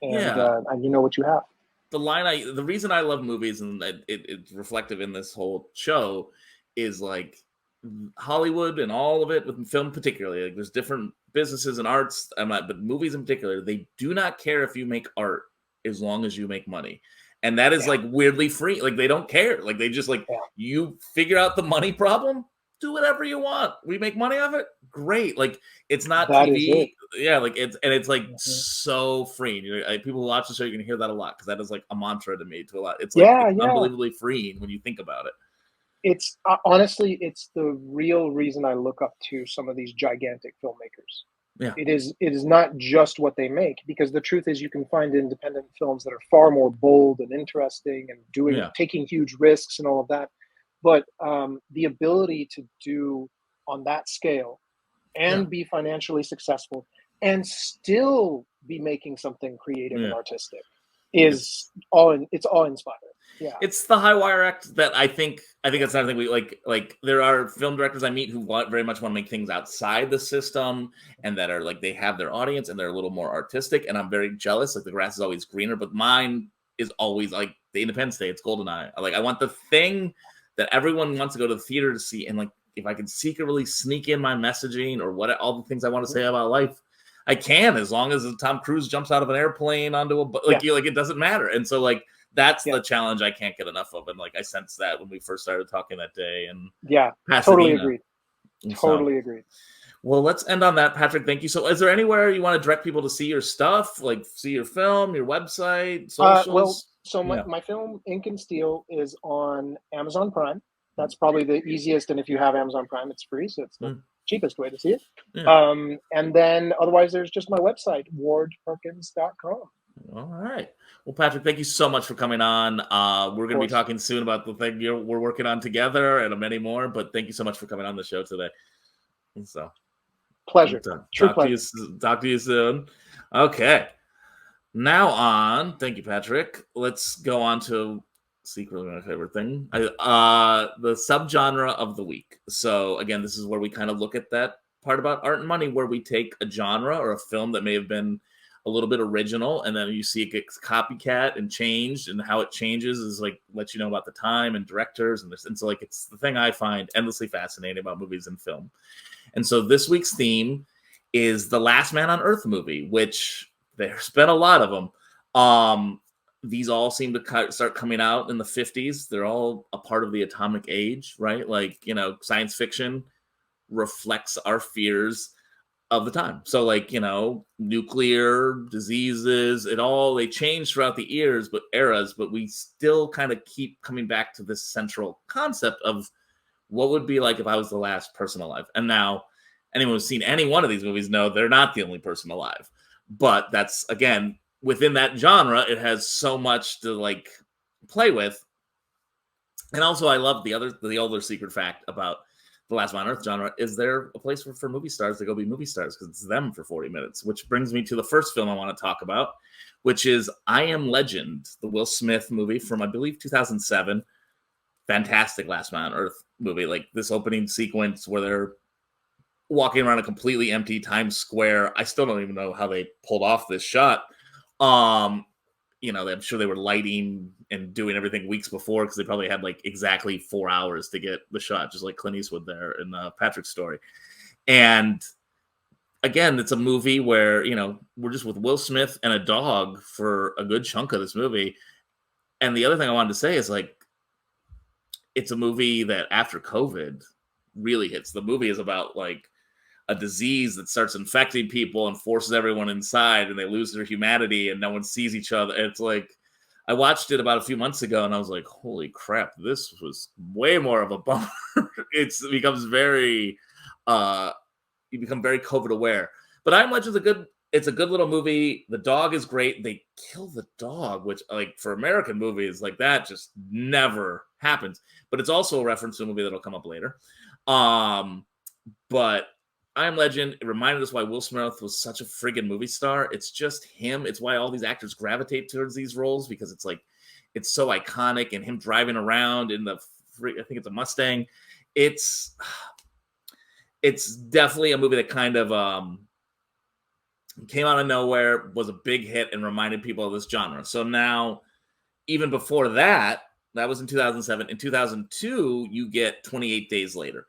and you know what you have. The reason I love movies, and it's reflective in this whole show, is like Hollywood and all of it, with film particularly. Like there's different businesses and arts, but movies in particular, they do not care if you make art as long as you make money. And that is like weirdly free. Like they don't care. Like they just you figure out the money problem, do whatever you want. We make money off it. Great. Like it's not that TV. Yeah, like it's like so free. People who watch the show, you can hear that a lot, because that is like a mantra to me, to a lot. It's like it's unbelievably freeing when you think about it. It's honestly, it's the real reason I look up to some of these gigantic filmmakers. Yeah, it is not just what they make, because the truth is you can find independent films that are far more bold and interesting and taking huge risks and all of that. But the ability to do on that scale and be financially successful and still be making something creative and artistic is it's awe-inspiring. Yeah, it's the high wire act that I think that's another thing we like. There are film directors I meet who very much want to make things outside the system, and that are like, they have their audience and they're a little more artistic, and I'm very jealous. Like the grass is always greener, but mine is always like the Independence Day. It's GoldenEye. I want the thing that everyone wants to go to the theater to see, and like if I can secretly sneak in my messaging or all the things I want to say about life, I can, as long as Tom Cruise jumps out of an airplane onto it doesn't matter. And so like that's the challenge I can't get enough of, and like I sensed that when we first started talking that day. And totally agreed. Totally agreed. Well, let's end on that, Patrick. Thank you. So, is there anywhere you want to direct people to see your stuff, like see your film, your website, socials? My film Ink and Steel is on Amazon Prime. That's probably the easiest, and if you have Amazon Prime, it's free, so it's the cheapest way to see it. And then otherwise, there's just my website, wardperkins.com. All right. Well, Patrick, thank you so much for coming on. We're going to be talking soon about the thing we're working on together and many more, but thank you so much for coming on the show today. So, pleasure. Talk to you soon. Okay. Now on, thank you, Patrick. Let's go on to secretly my favorite thing, the subgenre of the week. So again, this is where we kind of look at that part about art and money, where we take a genre or a film that may have been a little bit original, and then you see it gets copycat and changed, and how it changes is like let you know about the time and directors and this. And so like it's the thing I find endlessly fascinating about movies and film. And so this week's theme is the Last Man on Earth movie, which there's been a lot of them. These all seem to start coming out in the 50s. They're all a part of the atomic age, right? Like, science fiction reflects our fears of the time. So like, nuclear diseases, they change throughout the eras, but we still kind of keep coming back to this central concept of what would be like if I was the last person alive. And now anyone who's seen any one of these movies know they're not the only person alive. But that's, again, within that genre, it has so much to like play with. And also I love the older secret fact about the Last Man on Earth genre is they're a place for movie stars to go be movie stars, because it's them for 40 minutes, which brings me to the first film I want to talk about, which is I Am Legend, the Will Smith movie from, I believe, 2007. Fantastic Last Man on Earth movie. Like this opening sequence where they're walking around a completely empty Times Square. I still don't even know how they pulled off this shot. I'm sure they were lighting and doing everything weeks before, because they probably had like exactly 4 hours to get the shot, just like Clint Eastwood there in Patrick's story. And again, it's a movie where, we're just with Will Smith and a dog for a good chunk of this movie. And the other thing I wanted to say is like, it's a movie that after COVID really hits. The movie is about like a disease that starts infecting people and forces everyone inside, and they lose their humanity, and no one sees each other. It's like, I watched it about a few months ago, and I was like, holy crap, this was way more of a bummer. It becomes very, you become very COVID aware. But I Am Legend's it's a good little movie. The dog is great. They kill the dog, which, like, for American movies like that just never happens. But it's also a reference to a movie that'll come up later. But I Am Legend, it reminded us why Will Smith was such a friggin' movie star. It's just him. It's why all these actors gravitate towards these roles, because it's like, it's so iconic, and him driving around in I think it's a Mustang. It's definitely a movie that kind of came out of nowhere, was a big hit, and reminded people of this genre. So now, even before that was in 2007. In 2002, you get 28 Days Later.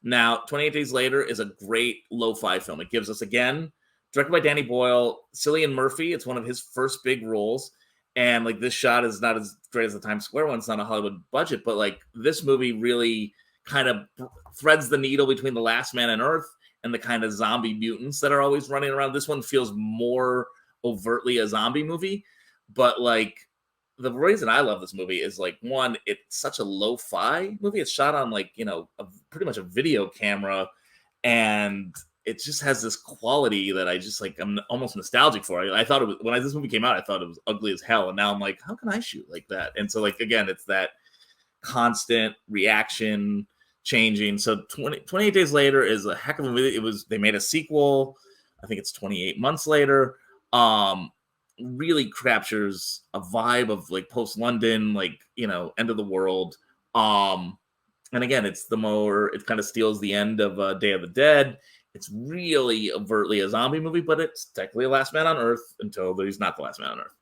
Now, 28 Days Later is a great lo-fi film. It gives us, again, directed by Danny Boyle, Cillian Murphy. It's one of his first big roles. And like, this shot is not as great as the Times Square one. It's not a Hollywood budget, but like, this movie really kind of threads the needle between The Last Man on Earth and the kind of zombie mutants that are always running around. This one feels more overtly a zombie movie, but like, the reason I love this movie is, like, one, it's such a lo-fi movie. It's shot on, like, you know, pretty much a video camera, and it just has this quality that I just, like, I'm almost nostalgic for. I thought it was, when this movie came out, I thought it was ugly as hell, and now I'm like, how can I shoot like that? And so, like, again, it's that constant reaction changing. So 28 Days Later is a heck of a movie. They made a sequel. I think it's 28 Months Later. Really captures a vibe of like post-London, like, you know, end of the world. And again, it kind of steals the end of Day of the Dead. It's really overtly a zombie movie, but it's technically a Last Man on Earth until he's not the Last Man on Earth.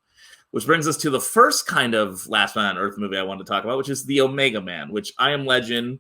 Which brings us to the first kind of Last Man on Earth movie I wanted to talk about, which is The Omega Man, which I Am Legend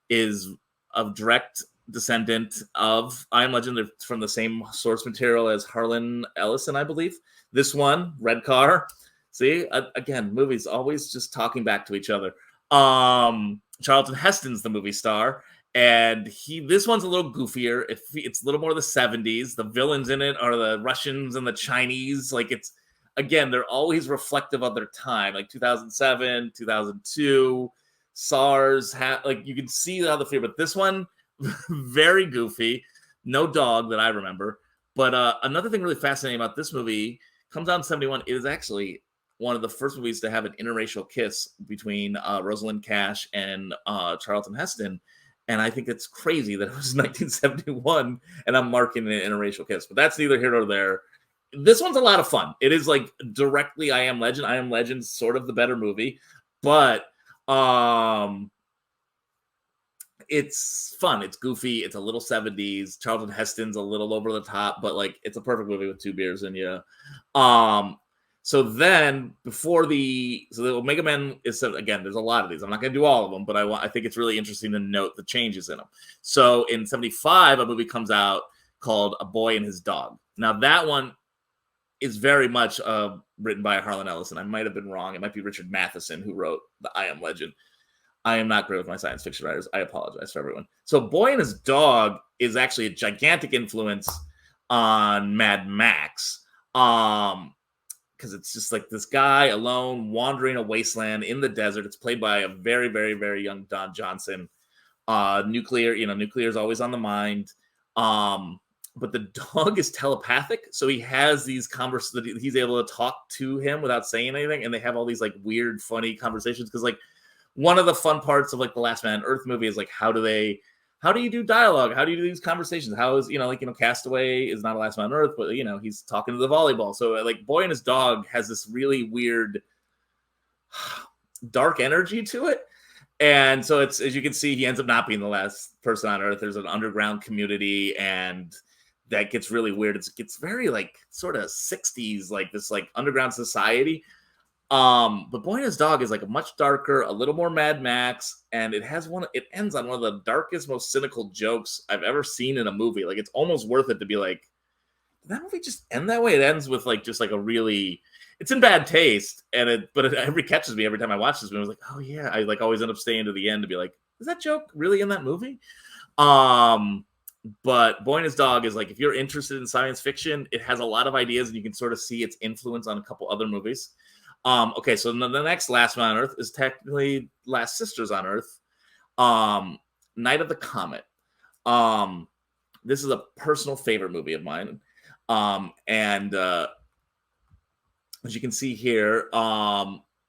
is a direct descendant of. I Am Legend. They're from the same source material as Harlan Ellison, I believe. This one, Red Car. See, again, movies always just talking back to each other. Charlton Heston's the movie star, and this one's a little goofier. It's a little more the 70s. The villains in it are the Russians and the Chinese. Like, it's, again, they're always reflective of their time, like 2007, 2002, SARS. Like, you can see how the fear, but this one, very goofy. No dog that I remember. But another thing really fascinating about this movie, comes out in 71. It is actually one of the first movies to have an interracial kiss between Rosalind Cash and Charlton Heston. And I think it's crazy that it was 1971 and I'm marking an interracial kiss. But that's neither here nor there. This one's a lot of fun. It is like directly I Am Legend. I Am Legend's sort of the better movie. But it's fun. It's goofy. It's a little 70s. Charlton Heston's a little over the top, but like, it's a perfect movie with two beers in you. So then the Omega Man is, again, there's a lot of these. I'm not going to do all of them, but I think it's really interesting to note the changes in them. So in 75, a movie comes out called A Boy and His Dog. Now that one is very much written by Harlan Ellison. I might have been wrong. It might be Richard Matheson who wrote the I Am Legend. I am not great with my science fiction writers. I apologize for everyone. So Boy and His Dog is actually a gigantic influence on Mad Max. Because it's just like this guy alone wandering a wasteland in the desert. It's played by a very, very, very young Don Johnson. Nuclear is always on the mind. But the dog is telepathic. So he has these conversations. He's able to talk to him without saying anything. And they have all these like weird, funny conversations. Because like, one of the fun parts of like the Last Man on Earth movie is like, how do you do dialogue? How do you do these conversations? How is, Castaway is not a Last Man on Earth, but he's talking to the volleyball. So like Boy and His Dog has this really weird dark energy to it. And so it's, as you can see, he ends up not being the last person on Earth. There's an underground community and that gets really weird. It gets very like sort of 60s, like this like underground society. But Boy and His Dog is like a much darker, a little more Mad Max, and it ends on one of the darkest, most cynical jokes I've ever seen in a movie. Like, it's almost worth it to be like, that movie just end that way? It ends with like just like a really, it's in bad taste, but it catches me every time I watch this movie. I was like, oh yeah, I like always end up staying to the end to be like, is that joke really in that movie? But Boy and His Dog is like, if you're interested in science fiction, it has a lot of ideas and you can sort of see its influence on a couple other movies. Okay, so the next Last Man on Earth is technically Last Sisters on Earth. Night of the Comet. This is a personal favorite movie of mine. And as you can see here,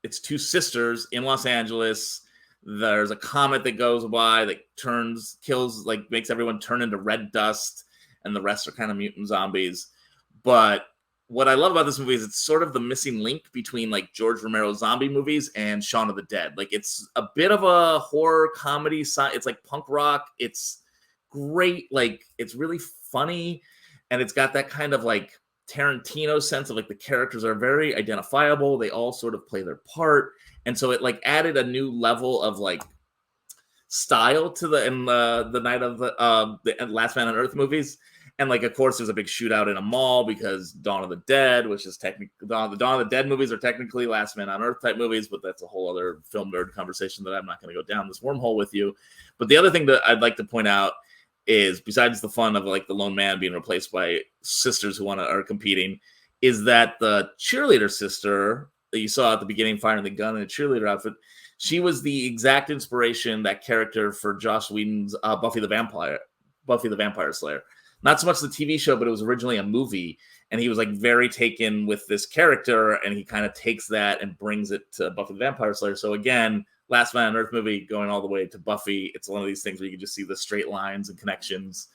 it's two sisters in Los Angeles. There's a comet that goes by that kills, like makes everyone turn into red dust, and the rest are kind of mutant zombies. But what I love about this movie is it's sort of the missing link between like George Romero's zombie movies and Shaun of the Dead. Like it's a bit of a horror comedy. It's like punk rock. It's great. Like it's really funny, and it's got that kind of like Tarantino sense of like the characters are very identifiable. They all sort of play their part. And so it like added a new level of like style to the Night of the Last Man on Earth movies. And like, of course, there's a big shootout in a mall because Dawn of the Dead, which is technically the Dawn of the Dead movies are technically Last Man on Earth type movies, but that's a whole other film nerd conversation that I'm not going to go down this wormhole with you. But the other thing that I'd like to point out is, besides the fun of like the lone man being replaced by sisters who are competing, is that the cheerleader sister that you saw at the beginning firing the gun in a cheerleader outfit, she was the exact inspiration, that character, for Joss Whedon's Buffy the Vampire Slayer. Not so much the TV show, but it was originally a movie, and he was like very taken with this character, and he kind of takes that and brings it to Buffy the Vampire Slayer. So again, Last Man on Earth movie going all the way to Buffy. It's one of these things where you can just see the straight lines and connections.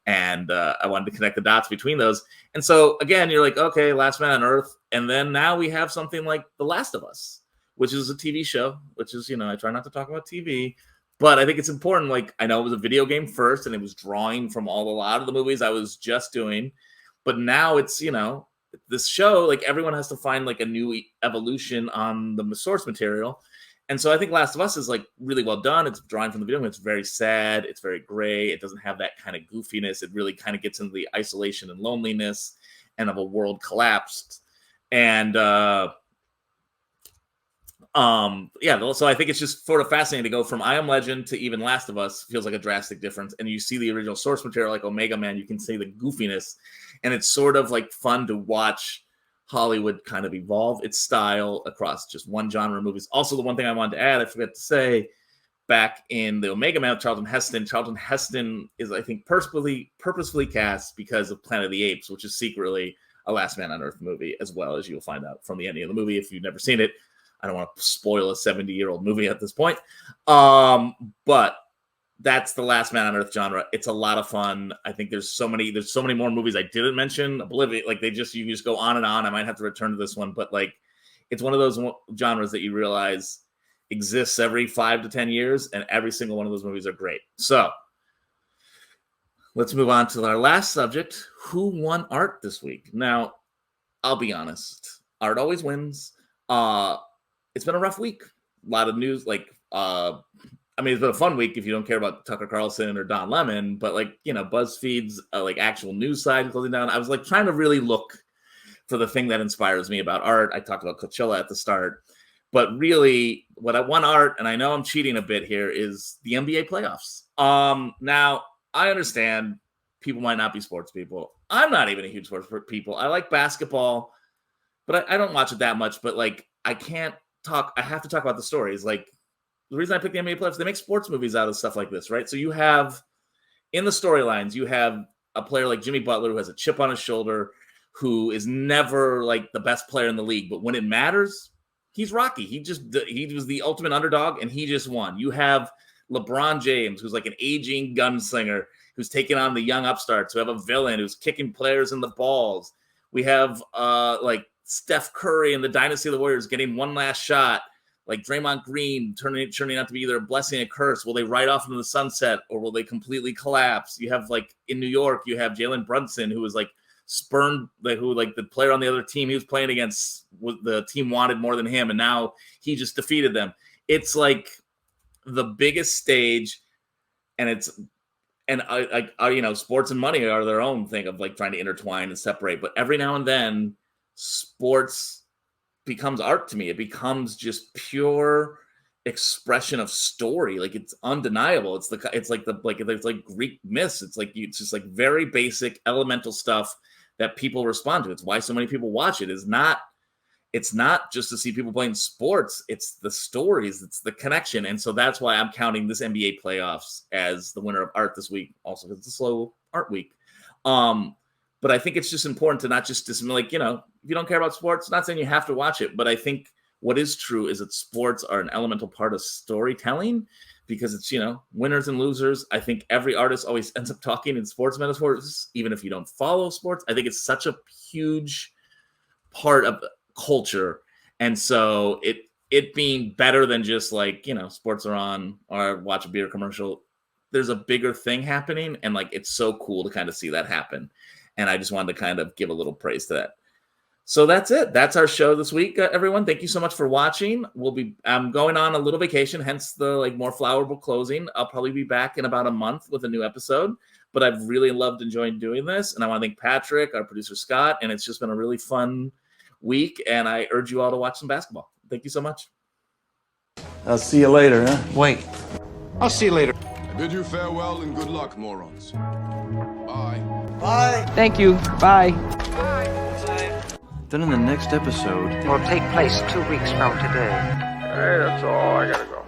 And I wanted to connect the dots between those. And so, again, you're like, okay, Last Man on Earth. And then now we have something like The Last of Us, which is a TV show, which is, I try not to talk about TV. But I think it's important. Like, I know it was a video game first, and it was drawing from a lot of the movies I was just doing. But now it's, this show, like, everyone has to find, like, a new evolution on the source material. And so I think Last of Us is like really well done. It's drawing from the video. It's very sad. It's very gray. It doesn't have that kind of goofiness. It really kind of gets into the isolation and loneliness and of a world collapsed. And so I think it's just sort of fascinating to go from I Am Legend to even Last of Us. Feels like a drastic difference. And you see the original source material like Omega Man, you can see the goofiness. And it's sort of like fun to watch Hollywood kind of evolve its style across just one genre of movies. Also, the one thing I wanted to add, I forgot to say, back in the Omega Man with Charlton Heston is, I think, purposefully cast because of Planet of the Apes, which is secretly a Last Man on Earth movie, as well, as you'll find out from the ending of the movie if you've never seen it. I don't want to spoil a 70-year-old movie at this point. But that's the Last Man on Earth genre. It's a lot of fun. I think there's so many more movies I didn't mention. Oblivion, like you just go on and on. I might have to return to this one, but like it's one of those genres that you realize exists every 5 to 10 years, and every single one of those movies are great. So let's move on to our last subject. Who won art this week? Now, I'll be honest. Art always wins. It's been a rough week. A lot of news, it's been a fun week if you don't care about Tucker Carlson or Don Lemon, but BuzzFeed's actual news side closing down. I was like trying to really look for the thing that inspires me about art. I talked about Coachella at the start, but really what I want art, and I know I'm cheating a bit here, is the NBA playoffs. Now I understand people might not be sports people. I'm not even a huge sports people. I like basketball, but I don't watch it that much. But I have to talk about the stories. The reason I picked the NBA playoffs, they make sports movies out of stuff like this, right? So you have, in the storylines, you have a player like Jimmy Butler who has a chip on his shoulder, who is never the best player in the league, but when it matters, he's Rocky. He was the ultimate underdog, and he just won. You have LeBron James, who's like an aging gunslinger, who's taking on the young upstarts, who have a villain who's kicking players in the balls. We have Steph Curry and the Dynasty of the Warriors getting one last shot. Like Draymond Green turning out to be either a blessing or a curse. Will they ride off into the sunset, or will they completely collapse? You have in New York, you have Jalen Brunson, who was spurned, the player on the other team he was playing against, the team wanted more than him, and now he just defeated them. It's the biggest stage, and and sports and money are their own thing of like trying to intertwine and separate. But every now and then, sports becomes art to me. It becomes just pure expression of story. Like it's undeniable. It's like Greek myths. It's just like very basic elemental stuff that people respond to. It's why so many people watch it. It's not just to see people playing sports. It's the stories. It's the connection. And so that's why I'm counting this NBA playoffs as the winner of art this week. Also, because it's a slow art week. But I think it's just important to not just if you don't care about sports, not saying you have to watch it, but I think what is true is that sports are an elemental part of storytelling because it's, winners and losers. I think every artist always ends up talking in sports metaphors, even if you don't follow sports. I think it's such a huge part of culture. And so it being better than just like, sports are on or watch a beer commercial. There's a bigger thing happening. And like, it's so cool to kind of see that happen. And I just wanted to kind of give a little praise to that. So that's it. That's our show this week, everyone. Thank you so much for watching. I'm going on a little vacation, hence the like more flowerful closing. I'll probably be back in about a month with a new episode, but I've really enjoying doing this. And I want to thank Patrick, our producer Scott, and it's just been a really fun week. And I urge you all to watch some basketball. Thank you so much. I'll see you later, huh? Wait. I'll see you later. I bid you farewell and good luck, morons. Bye. Bye. Thank you. Bye. Then in the next episode will take place 2 weeks from today. Hey, that's all. I gotta go.